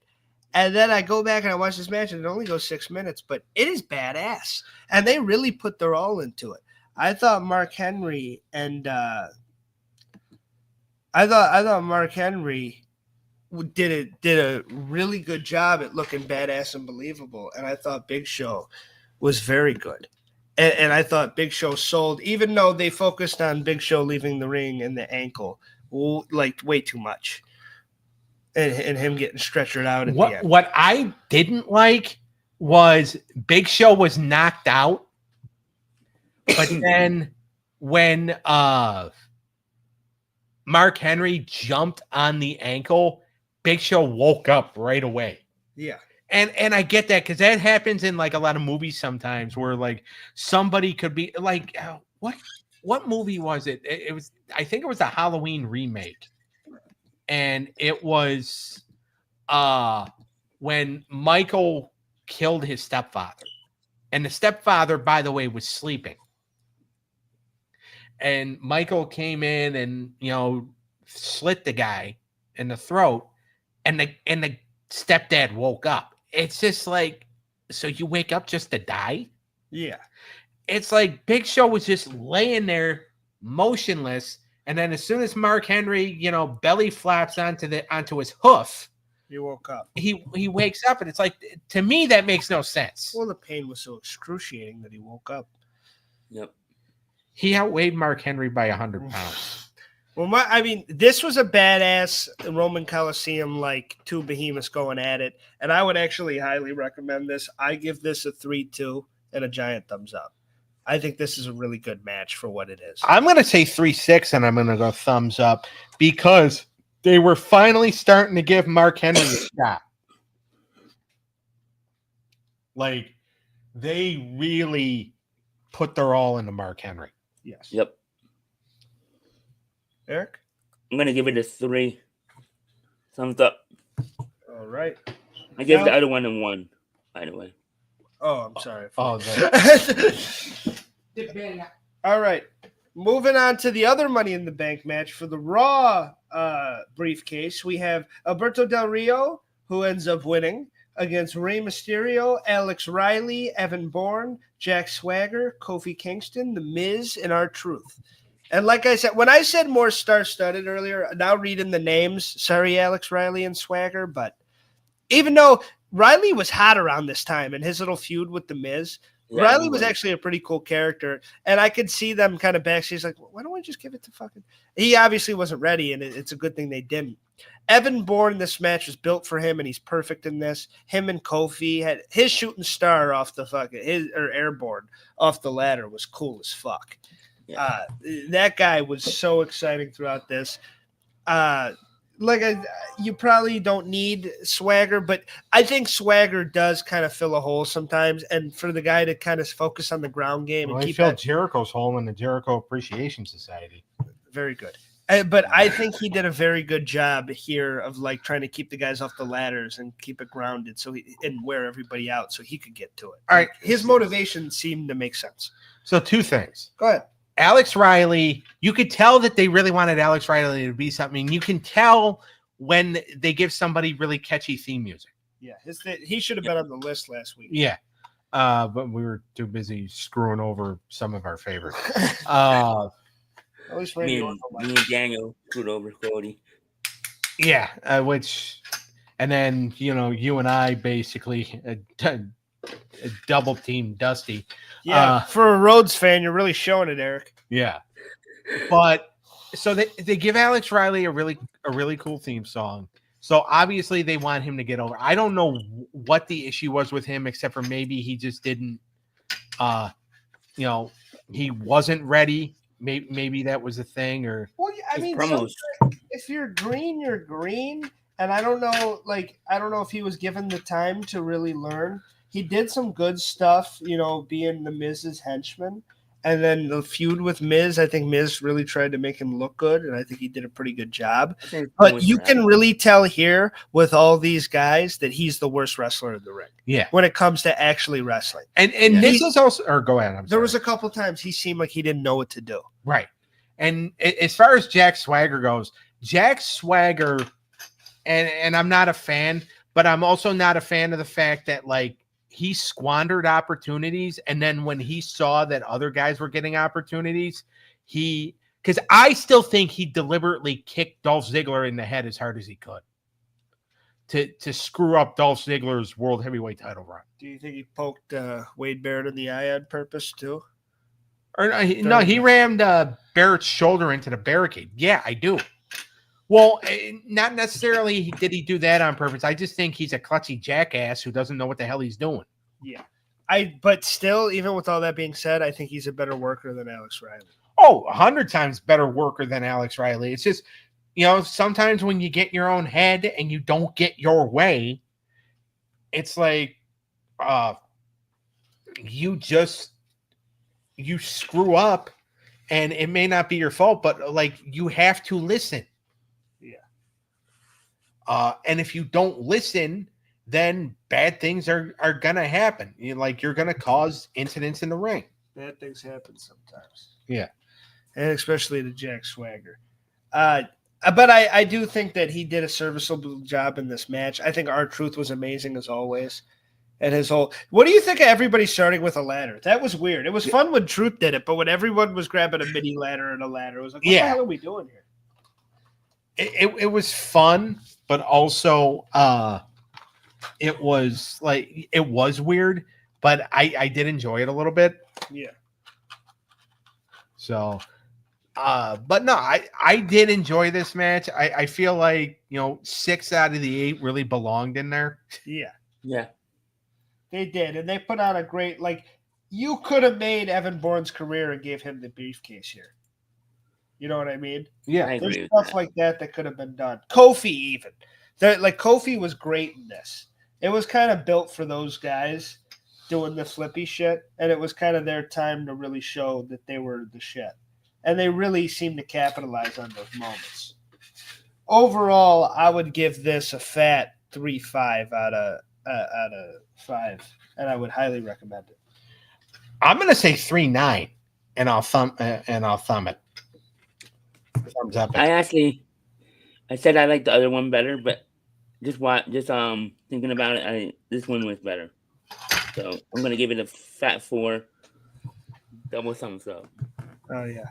And then I go back and I watch this match and it only goes 6 minutes, but it is badass. And they really put their all into it. I thought Mark Henry and I thought Mark Henry did a really good job at looking badass and believable, and I thought Big Show was very good. And I thought Big Show sold, even though they focused on Big Show leaving the ring and the ankle, like way too much, and him getting stretchered out at the end. What I didn't like was Big Show was knocked out, but then when Mark Henry jumped on the ankle, Big Show woke up right away. Yeah. And I get that because that happens in like a lot of movies sometimes where like somebody could be like, what movie was it? It was, I think it was the Halloween remake. And it was when Michael killed his stepfather. And the stepfather, by the way, was sleeping. And Michael came in and, slit the guy in the throat. And the stepdad woke up. It's just like, so you wake up just to die? Yeah. It's like Big Show was just laying there motionless. And then as soon as Mark Henry, belly flaps onto his hoof, he woke up. He wakes up, and it's like, to me, that makes no sense. Well, the pain was so excruciating that he woke up. Yep. He outweighed Mark Henry by 100 pounds. Well, this was a badass Roman Coliseum, like two behemoths going at it. And I would actually highly recommend this. I give this a 3-2 and a giant thumbs up. I think this is a really good match for what it is. I'm going to say 3-6, and I'm going to go thumbs up because they were finally starting to give Mark Henry a shot. Like, they really put their all into Mark Henry. Yes. Yep. Eric? I'm going to give it a 3. Thumbs up. All right. I gave the other one a 1, by the way. Oh, I'm sorry. All right. Moving on to the other Money in the Bank match for the Raw briefcase. We have Alberto Del Rio, who ends up winning, against Rey Mysterio, Alex Riley, Evan Bourne, Jack Swagger, Kofi Kingston, The Miz, and R-Truth. And like I said, when I said more star-studded earlier, now reading the names, sorry, Alex Riley and Swagger, but even though Riley was hot around this time in his little feud with The Miz, yeah, Riley was actually a pretty cool character, and I could see them kind of backstage like, why don't we just give it to fucking... He obviously wasn't ready, and it's a good thing they didn't. Evan Bourne, this match was built for him, and he's perfect in this. Him and Kofi had his shooting star off the fucking... airborne off the ladder was cool as fuck. Yeah. That guy was so exciting throughout this. You probably don't need Swagger, but I think Swagger does kind of fill a hole sometimes. And for the guy to kind of focus on the ground game and keep filled Jericho's hole in the Jericho Appreciation Society. Very good. But I think he did a very good job here of like trying to keep the guys off the ladders and keep it grounded and wear everybody out so he could get to it. All right. His motivation seemed to make sense. So 2 things. Go ahead. Alex Riley, you could tell that they really wanted Alex Riley to be something. You can tell when they give somebody really catchy theme music. Yeah, he should have been on the list last week. Yeah. But we were too busy screwing over some of our favorites. At least me Randy and Daniel screwed over Cody. Yeah, and then you and I basically double team Dusty. Yeah, for a Rhodes fan, you're really showing it, Eric. Yeah, but so they give Alex Riley a really cool theme song. So obviously they want him to get over. I don't know what the issue was with him, except for maybe he just didn't, he wasn't ready. Maybe that was a thing, or I mean, if you're green, you're green. And I don't know if he was given the time to really learn. He did some good stuff, being the Miz's henchman. And then the feud with Miz, I think Miz really tried to make him look good, and I think he did a pretty good job. But you can really tell here with all these guys that he's the worst wrestler in the ring. Yeah, when it comes to actually wrestling. And this is also, or go ahead. There was a couple times he seemed like he didn't know what to do. Right. And as far as Jack Swagger goes, Jack Swagger, and I'm not a fan, but I'm also not a fan of the fact that he squandered opportunities, and then when he saw that other guys were getting opportunities, because I still think he deliberately kicked Dolph Ziggler in the head as hard as he could to screw up Dolph Ziggler's world heavyweight title run. Do you think he poked Wade Barrett in the eye on purpose too? Or no, he rammed Barrett's shoulder into the barricade. Yeah, I do. Well, not necessarily did he do that on purpose. I just think he's a klutzy jackass who doesn't know what the hell he's doing. Yeah. But still, even with all that being said, I think he's a better worker than Alex Riley. Oh, 100 times better worker than Alex Riley. It's just, sometimes when you get in your own head and you don't get your way, it's like you screw up, and it may not be your fault, but you have to listen. And if you don't listen, then bad things are going to happen. You're going to cause incidents in the ring. Bad things happen sometimes. Yeah. And especially to Jack Swagger. But I do think that he did a serviceable job in this match. I think R-Truth was amazing as always. And what do you think of everybody starting with a ladder? That was weird. It was fun when Truth did it, but when everyone was grabbing a mini ladder and a ladder, it was like, what the hell are we doing here? It was fun, but also it was weird, but I did enjoy it a little bit. Yeah. So, but no, I did enjoy this match. I feel like 6 out of the 8 really belonged in there. Yeah. Yeah. They did, and they put out a great you could have made Evan Bourne's career and gave him the briefcase here. You know what I mean? Yeah, there's stuff like that could have been done. Kofi even. Kofi was great in this. It was kind of built for those guys doing the flippy shit, and it was kind of their time to really show that they were the shit. And they really seemed to capitalize on those moments. Overall, I would give this a fat 3.5 out of 5, and I would highly recommend it. I'm going to say 3.9, and I'll thumb it. Thumbs up. I said I liked the other one better, but thinking about it, this one was better. So I'm gonna give it a fat 4. Double thumbs up. Oh yeah,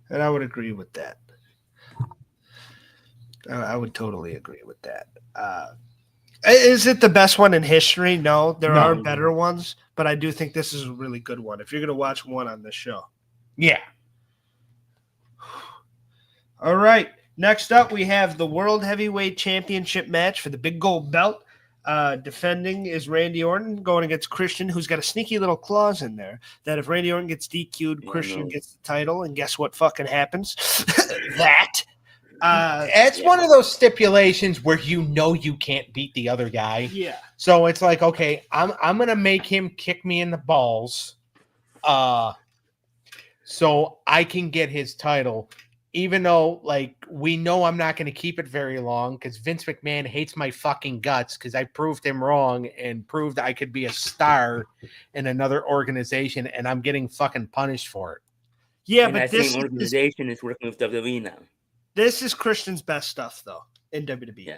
and I would agree with that. I would totally agree with that. Is it the best one in history? No, there are better ones, but I do think this is a really good one. If you're gonna watch one on this show, yeah. All right. Next up, we have the World Heavyweight Championship match for the big gold belt. Defending is Randy Orton going against Christian, who's got a sneaky little clause in there that if Randy Orton gets DQ'd, Christian gets the title. And guess what fucking happens? It's one of those stipulations where you can't beat the other guy. Yeah. So it's like, okay, I'm gonna make him kick me in the balls, so I can get his title. Even though, we know I'm not going to keep it very long because Vince McMahon hates my fucking guts because I proved him wrong and proved I could be a star in another organization, and I'm getting fucking punished for it. Yeah, and but this organization is working with WWE now. This is Christian's best stuff, though, in WWE. Yeah.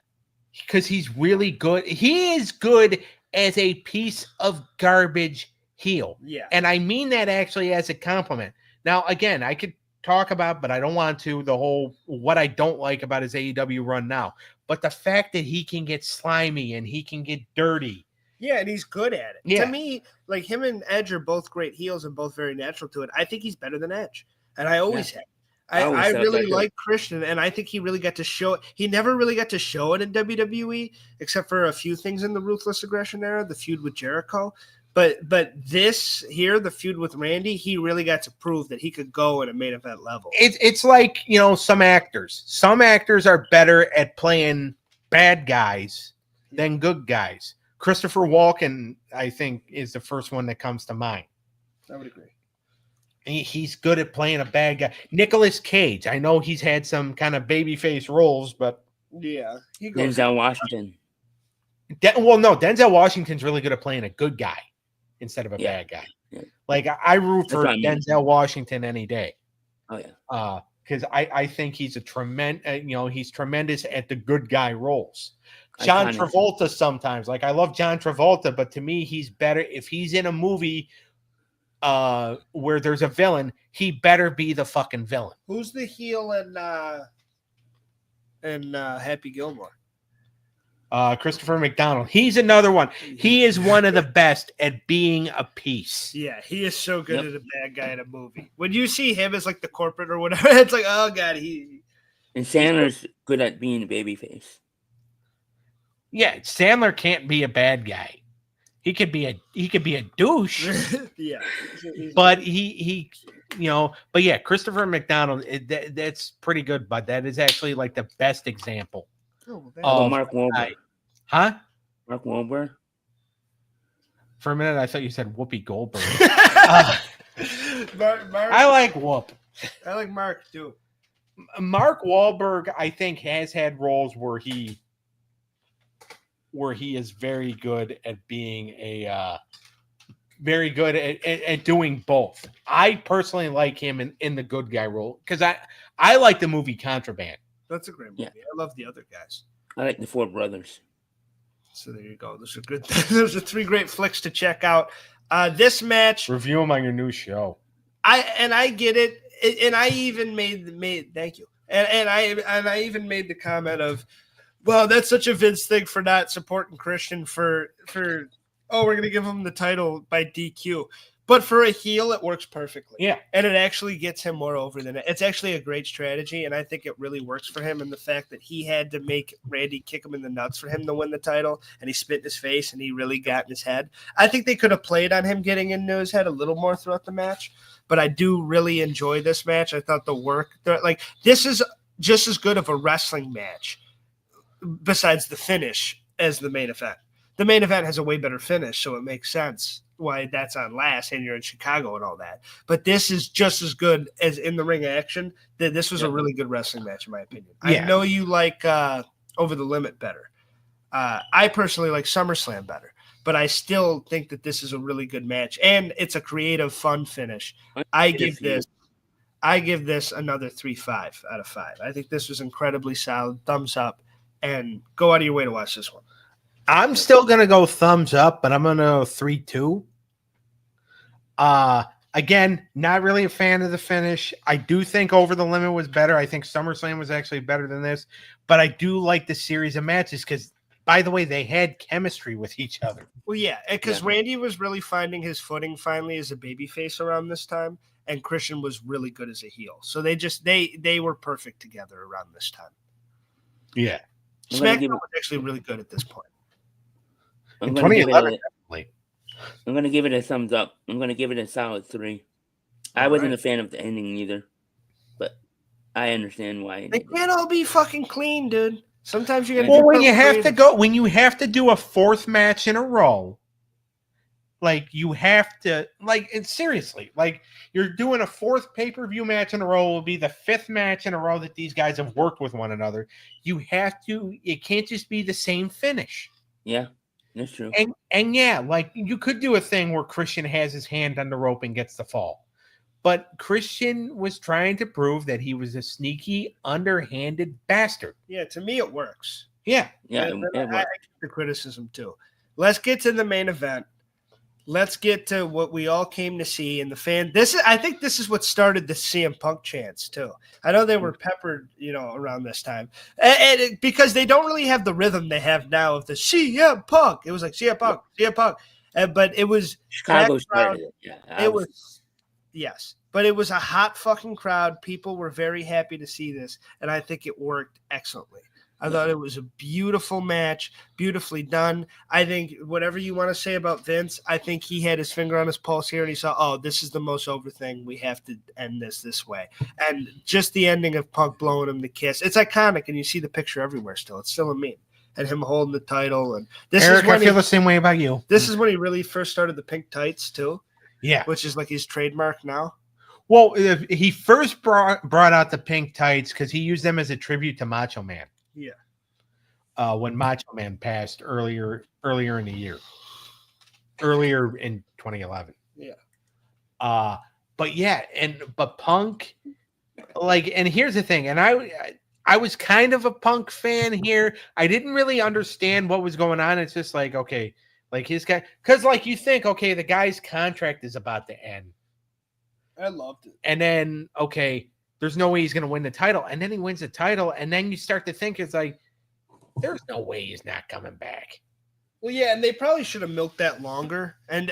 Because he's really good. He is good as a piece of garbage heel. Yeah. And I mean that actually as a compliment. Now, again, I could talk about, but I don't want to, the whole what I don't like about his AEW run now. But the fact that he can get slimy and he can get dirty. Yeah, and he's good at it. Yeah. To me, like him and Edge are both great heels and both very natural to it. I think he's better than Edge. And I always have. I really like Christian, and I think he really got to show it. He never really got to show it in WWE, except for a few things in the Ruthless Aggression era, the feud with Jericho. But this here, the feud with Randy, he really got to prove that he could go at a main event level. It's like, you know, some actors. Some actors are better at playing bad guys than good guys. Christopher Walken, I think, is the first one that comes to mind. I would agree. He's good at playing a bad guy. Nicolas Cage, I know he's had some kind of babyface roles, but yeah, he goes. Denzel Washington. Denzel Washington's really good at playing a good guy instead of a bad guy. Yeah. Like I root for Denzel Washington any day. Oh yeah. Because I think he's a he's tremendous at the good guy roles. John Travolta sometimes, like I love John Travolta, but to me he's better if he's in a movie where there's a villain, he better be the fucking villain. Who's the heel in Happy Gilmore? Christopher McDonald. He's another one. He is one of the best at being a piece. Yeah, he is so good at a bad guy in a movie. When you see him as like the corporate or whatever, it's like, oh god, And Sandler's good at being a babyface. Yeah, Sandler can't be a bad guy. He could be a douche. Yeah. But he but yeah, Christopher McDonald, that's pretty good, but that is actually like the best example. Mark Wahlberg. Huh? Mark Wahlberg? For a minute, I thought you said Whoopi Goldberg. Mark, I like Whoop. I like Mark too. Mark Wahlberg, I think, has had roles where he is very good at being very good at doing both. I personally like him in the good guy role because I like the movie Contraband. That's a great movie. Yeah. I love the other guys. I like the Four Brothers. So there you go. Those are good. Those are three great flicks to check out. This match, review them on your new show. I get it, and I even made thank you, and I even made the comment of, well, that's such a Vince thing for not supporting Christian for we're gonna give him the title by DQ. But for a heel, it works perfectly. Yeah. And it actually gets him more over than it. It's actually a great strategy, and I think it really works for him. And the fact that he had to make Randy kick him in the nuts for him to win the title, and he spit in his face, and he really got in his head. I think they could have played on him getting into his head a little more throughout the match. But I do really enjoy this match. I thought this is just as good of a wrestling match, besides the finish, as the main event. The main event has a way better finish, so it makes sense why that's on last and you're in Chicago and all that. But this is just as good as in the ring action. This was a really good wrestling match, in my opinion. Yeah. I know you like Over the Limit better. I personally like SummerSlam better, but I still think that this is a really good match, and it's a creative, fun finish. I give this another 3.5 out of 5. I think this was incredibly solid. Thumbs up, and go out of your way to watch this one. I'm still going to go thumbs up, but I'm going to go 3-2. Again, not really a fan of the finish. I do think Over the Limit was better. I think SummerSlam was actually better than this, but I do like the series of matches because, by the way, they had chemistry with each other. Well, yeah, because Randy was really finding his footing finally as a babyface around this time, and Christian was really good as a heel. So they were perfect together around this time. Yeah. Smackdown was actually really good at this point. I'm going to give it a thumbs up. I'm going to give it a solid 3. I wasn't a fan of the ending either, but I understand why. They can't all be fucking clean, dude. Sometimes you got to. Well, when you have to do a 4th match in a row, like you have to, like, and seriously, like you're doing a 4th pay-per-view match in a row. Will be the 5th match in a row that these guys have worked with one another. You have to. It can't just be the same finish. Yeah. That's true. And yeah, like you could do a thing where Christian has his hand on the rope and gets the fall. But Christian was trying to prove that he was a sneaky, underhanded bastard. Yeah, to me it works. Yeah. Yeah, I get the criticism too. Let's get to the main event. Let's get to what we all came to see and the fan. I think this is what started the CM Punk chants too. I know they were peppered, around this time, and because they don't really have the rhythm they have now of the CM Punk. It was like CM Punk, CM Punk, but it was Chicago started it. Yeah, it was. Yes, but it was a hot fucking crowd. People were very happy to see this, and I think it worked excellently. I thought it was a beautiful match, beautifully done. I think whatever you want to say about Vince, I think he had his finger on his pulse here, and he saw, oh, this is the most over thing. We have to end this way. And just the ending of Punk blowing him the kiss, it's iconic, and you see the picture everywhere still. It's still a meme. And him holding the title. And Eric, I feel the same way about you. This is when he really first started the pink tights, too. Yeah. Which is like his trademark now. Well, he first brought out the pink tights because he used them as a tribute to Macho Man. Yeah. When Macho Man passed earlier in the year. Earlier in 2011. Yeah. But Punk, and here's the thing, and I was kind of a Punk fan here. I didn't really understand what was going on. It's just like, okay, like his guy, because you think, okay, the guy's contract is about to end. I loved it. And then, okay, there's no way he's going to win the title. And then he wins the title. And then you start to think, it's like, there's no way he's not coming back. Well, yeah, and they probably should have milked that longer. And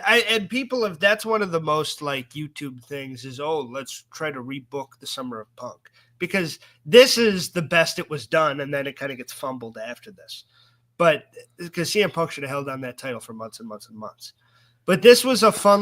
people have, that's one of the most YouTube things is, oh, let's try to rebook the Summer of Punk. Because this is the best it was done, and then it kind of gets fumbled after this. But because CM Punk should have held on that title for months and months and months. But this was a fun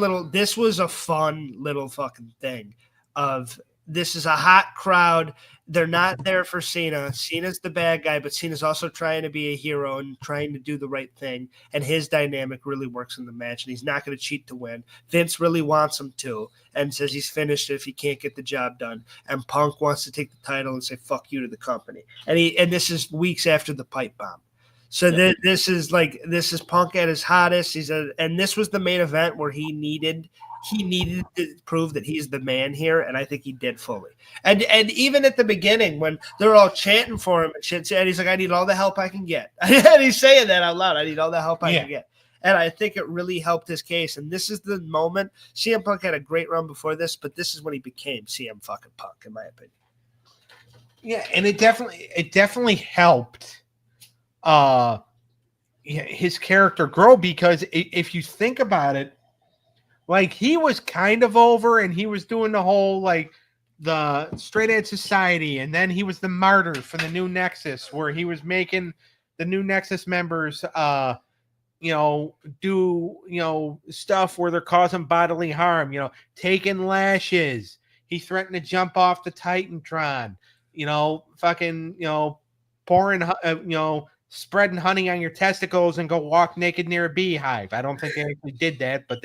little fucking thing of this is a hot crowd. They're not there for Cena. Cena's the bad guy, but Cena's also trying to be a hero and trying to do the right thing. And his dynamic really works in the match, and he's not going to cheat to win. Vince really wants him to and says he's finished if he can't get the job done. And Punk wants to take the title and say, fuck you to the company. And this is weeks after the pipe bomb. So this is Punk at his hottest. And this was the main event where he needed to prove that he's the man here, and I think he did fully. And even at the beginning when they're all chanting for him and shit, and he's like, I need all the help I can get. And he's saying that out loud. I need all the help I can get. And I think it really helped his case. And this is the moment. CM Punk had a great run before this, but this is when he became CM fucking Punk, in my opinion. Yeah, and it definitely helped his character grow, because if you think about it, he was kind of over, and he was doing the whole the Straight Edge Society, and then he was the martyr for the New Nexus, where he was making the New Nexus members do stuff where they're causing bodily harm, taking lashes. He threatened to jump off the Titantron, pouring spreading honey on your testicles and go walk naked near a beehive. I don't think they actually did that, but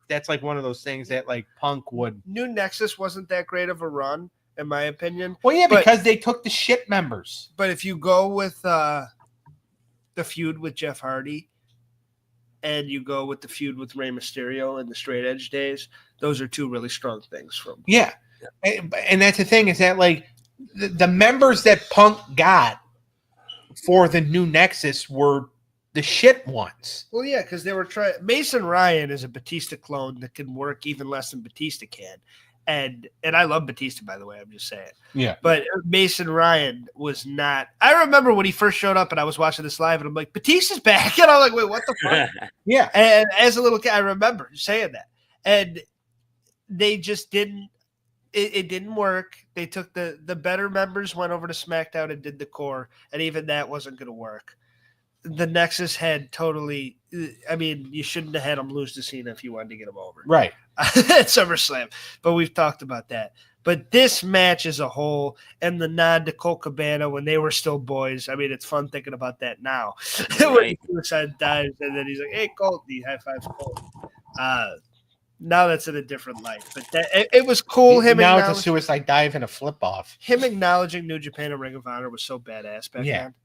that's one of those things that Punk would. New Nexus wasn't that great of a run, in my opinion. Well, yeah, because they took the shit members. But if you go with the feud with Jeff Hardy and you go with the feud with Rey Mysterio in the Straight Edge days, those are two really strong things from. Yeah. And that's the thing, is that the members that Punk got for the New Nexus were the shit ones. Well, yeah, because they were trying. Mason Ryan is a Batista clone that can work even less than Batista can, and I love Batista, by the way. I'm just saying. Yeah. But Mason Ryan was not. I remember when he first showed up, and I was watching this live, and I'm like, Batista's back, and I'm like, wait, what the fuck? Yeah. And as a little kid, I remember saying that, and they just didn't. It didn't work. They took the better members, went over to SmackDown and did the core, and even that wasn't going to work. The Nexus had totally. I mean, you shouldn't have had them lose to Cena if you wanted to get them over, right? At SummerSlam, but we've talked about that. But this match as a whole, and the nod to Colt Cabana when they were still boys. I mean, it's fun thinking about that now. When he suicide dives, and then he's like, "Hey, Colt," he high fives Colt. Now that's in a different light, but it was cool. Now it's a suicide dive and a flip off. Him acknowledging New Japan and Ring of Honor was so badass back then.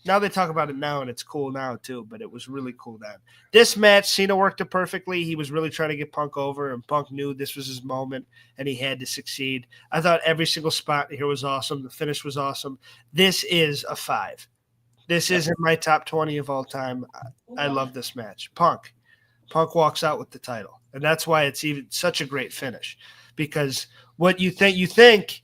Now they talk about it now, and it's cool now too, but it was really cool then. This match, Cena worked it perfectly. He was really trying to get Punk over, and Punk knew this was his moment, and he had to succeed. I thought every single spot here was awesome. The finish was awesome. This is a 5. This is in my top 20 of all time. I love this match. Punk walks out with the title, and that's why it's even such a great finish, because what you think,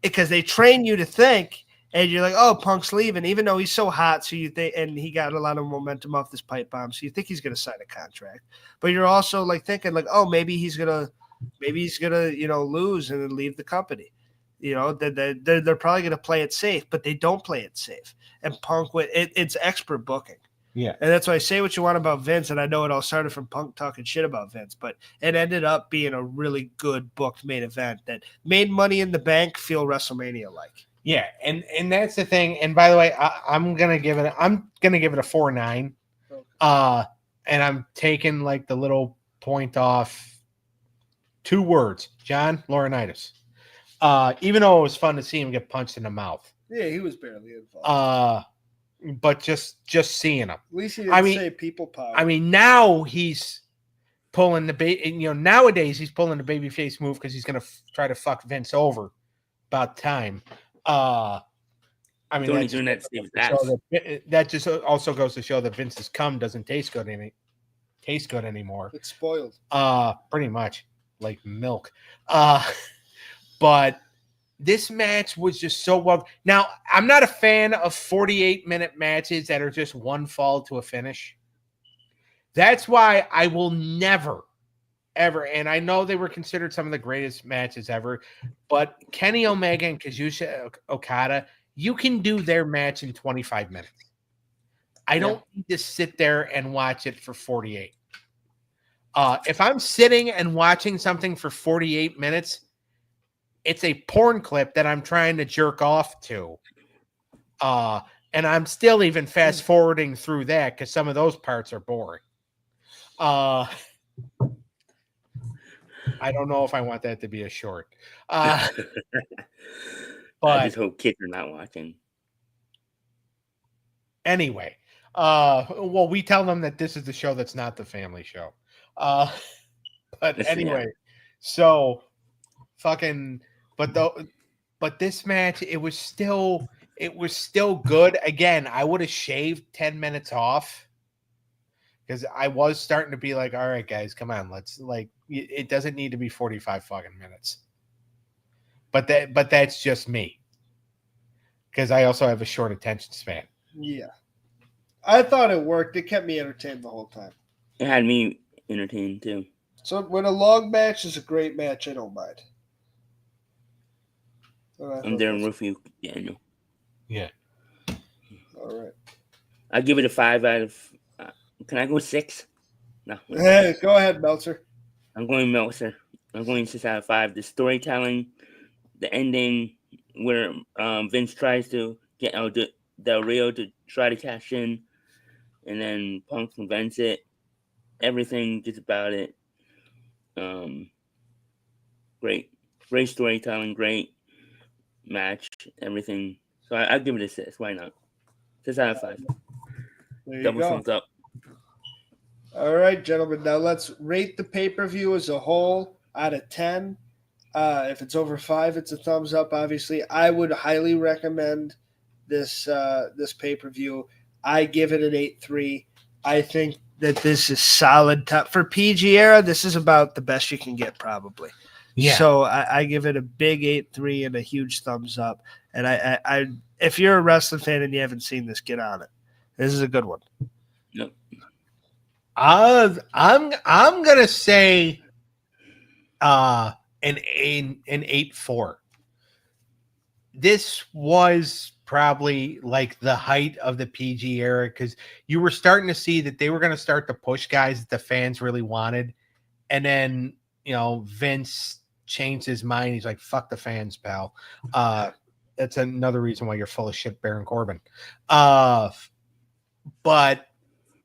because they train you to think. And you're like, oh, Punk's leaving, even though he's so hot. So you think, and he got a lot of momentum off this pipe bomb. So you think he's going to sign a contract, but you're also like thinking like, oh, maybe he's gonna, lose and then leave the company. They're probably going to play it safe, but they don't play it safe. And Punk, it's expert booking. Yeah. And that's why I say what you want about Vince. And I know it all started from Punk talking shit about Vince, but it ended up being a really good booked main event that made Money in the Bank feel WrestleMania-like. Yeah, and that's the thing. And by the way, I'm gonna give it a 4.9. And I'm taking like the little point off 2 words, John Laurinaitis. Even though it was fun to see him get punched in the mouth. Yeah, he was barely involved. But just seeing him. At least he didn't say people power. I mean, now he's pulling the nowadays he's pulling the babyface move because he's gonna try to fuck Vince over. About time. I mean, that just also goes to show that Vince's cum doesn't taste good anymore. It's spoiled. Pretty much like milk. But this match was just so well. Now, I'm not a fan of 48-minute matches that are just one fall to a finish. That's why I will never, ever, and I know they were considered some of the greatest matches ever, but Kenny Omega and Kazuchika Okada, you can do their match in 25 minutes. I don't need to sit there and watch it for 48. If I'm sitting and watching something for 48 minutes, it's a porn clip that I'm trying to jerk off to. And I'm still even fast forwarding through that because some of those parts are boring. I don't know if I want that to be a short. But I just hope kids are not watching. Anyway, well, we tell them that this is the show that's not the family show. But anyway, so fucking, but this match, it was still good. Again, I would have shaved 10 minutes off because I was starting to be like, all right, guys, come on, let's like, it doesn't need to be 45 fucking minutes. But that's just me because I also have a short attention span. Yeah, I thought it worked. It kept me entertained the whole time. It had me entertained too. So when a long match is a great match, I don't mind. I'm there with you, Daniel. Yeah. All right. I give it a 5 out of. Can I go 6? No. Hey, go ahead, Meltzer. I'm going Meltzer. I'm going 6 out of 5. The storytelling, the ending where Vince tries to get Del Rio to try to cash in, and then Punk prevents it. Everything just about it. Great storytelling, great match, everything. So I give it a 6. Why not? 6 out of 5. Double thumbs up. All right, gentlemen. Now let's rate the pay-per-view as a whole out of 10. If it's over 5, it's a thumbs up. Obviously, I would highly recommend this pay-per-view. I give it an 8.3. I think that this is solid top for PG era. This is about the best you can get, probably. Yeah. So I give it a big 8.3 and a huge thumbs up. And I if you're a wrestling fan and you haven't seen this, get on it. This is a good one. Yep. I'm gonna say an 8.4. This was probably like the height of the PG era because you were starting to see that they were going to start to push guys that the fans really wanted, and then Vince changed his mind. He's like, "Fuck the fans, pal." That's another reason why you're full of shit, Baron Corbin. But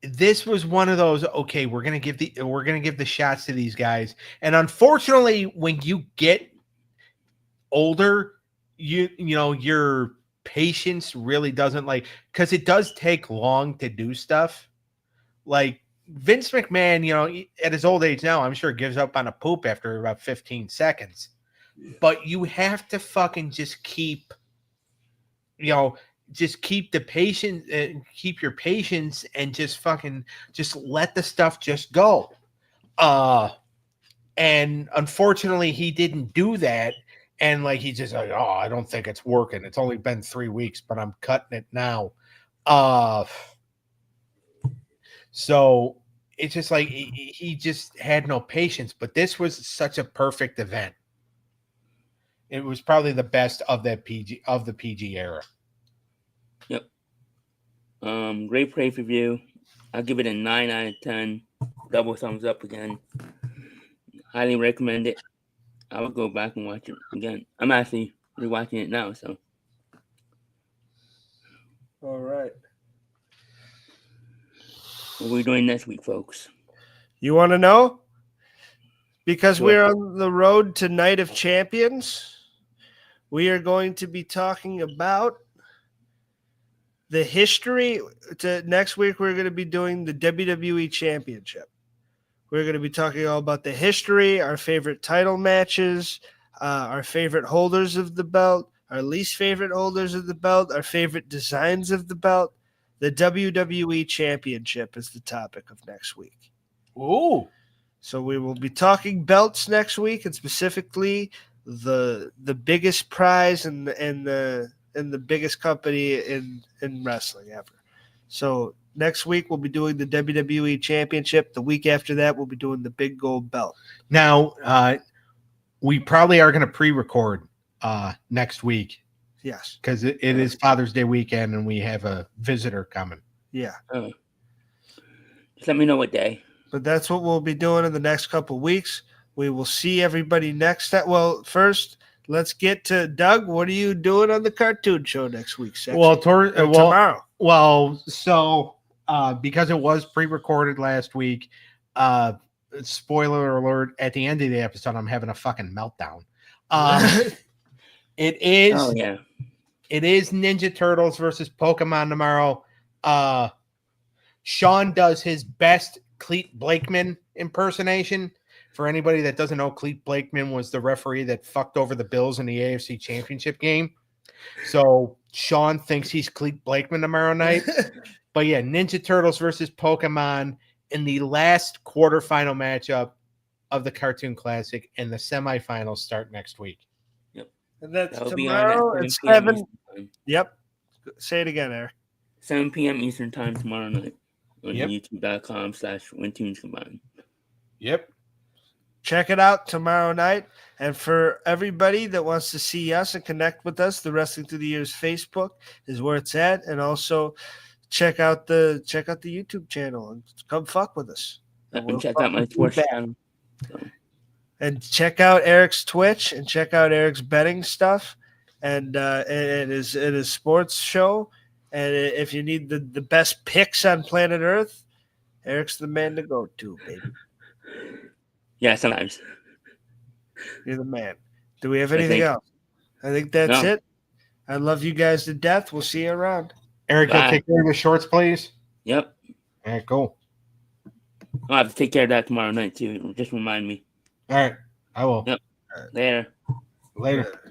this was one of those. Okay, we're gonna give the shots to these guys, and unfortunately, when you get older, your patience really doesn't because it does take long to do stuff. Like Vince McMahon, at his old age now, I'm sure gives up on a poop after about 15 seconds. Yeah. But you have to fucking just keep, keep the patience, keep your patience, and just let the stuff just go. And unfortunately, he didn't do that. And he's just like, oh, I don't think it's working. It's only been 3 weeks, but I'm cutting it now. So it's just like he just had no patience. But this was such a perfect event. It was probably the best of the PG era. Yep. Great pay-per-view. I'll give it a 9 out of 10. Double thumbs up again. Highly recommend it. I will go back and watch it again. I'm actually rewatching it now, so. All right. What are we doing next week, folks? You want to know? Because we're on the road to Night of Champions, we are going to be talking about the history. Next week, we're going to be doing the WWE Championship. We're going to be talking all about the history, our favorite title matches, our favorite holders of the belt, our least favorite holders of the belt, our favorite designs of the belt. The WWE Championship is the topic of next week. Ooh. So we will be talking belts next week, and specifically the biggest prize and the biggest company in wrestling ever. So next week we'll be doing the WWE Championship. The week after that we'll be doing the big gold belt. Now, we probably are going to pre-record next week. Yes, because it is Father's Day weekend and we have a visitor coming. Yeah. Just let me know what day. But that's what we'll be doing in the next couple of weeks. We will see everybody next time. Well, first, let's get to Doug. What are you doing on the cartoon show next week? Tomorrow. Well, so because it was pre-recorded last week, spoiler alert, at the end of the episode, I'm having a fucking meltdown. It is. Oh, yeah. It is Ninja Turtles versus Pokemon tomorrow. Sean does his best Cleet Blakeman impersonation. For anybody that doesn't know, Cleet Blakeman was the referee that fucked over the Bills in the AFC Championship game. So Sean thinks he's Cleet Blakeman tomorrow night. But yeah, Ninja Turtles versus Pokemon in the last quarterfinal matchup of the Cartoon Classic, and the semifinals start next week. And that's tomorrow at 7. Yep. Say it again, Eric. 7 p.m. Eastern time tomorrow night on youtube.com/WhenTunesCombine. Yep. Check it out tomorrow night. And for everybody that wants to see us and connect with us, the Wrestling Through the Years Facebook is where it's at. And also check out the YouTube channel and come fuck with us. And check out my Twitch channel. So. And check out Eric's Twitch and check out Eric's betting stuff and his sports show. And if you need the best picks on planet Earth, Eric's the man to go to, baby. Yeah, sometimes. You're the man. Do we have anything else? I think that's it. I love you guys to death. We'll see you around. Eric, you'll take care of the shorts, please? Yep. All right, cool. I'll have to take care of that tomorrow night, too. Just remind me. All right. I will. Yep. Later. Later.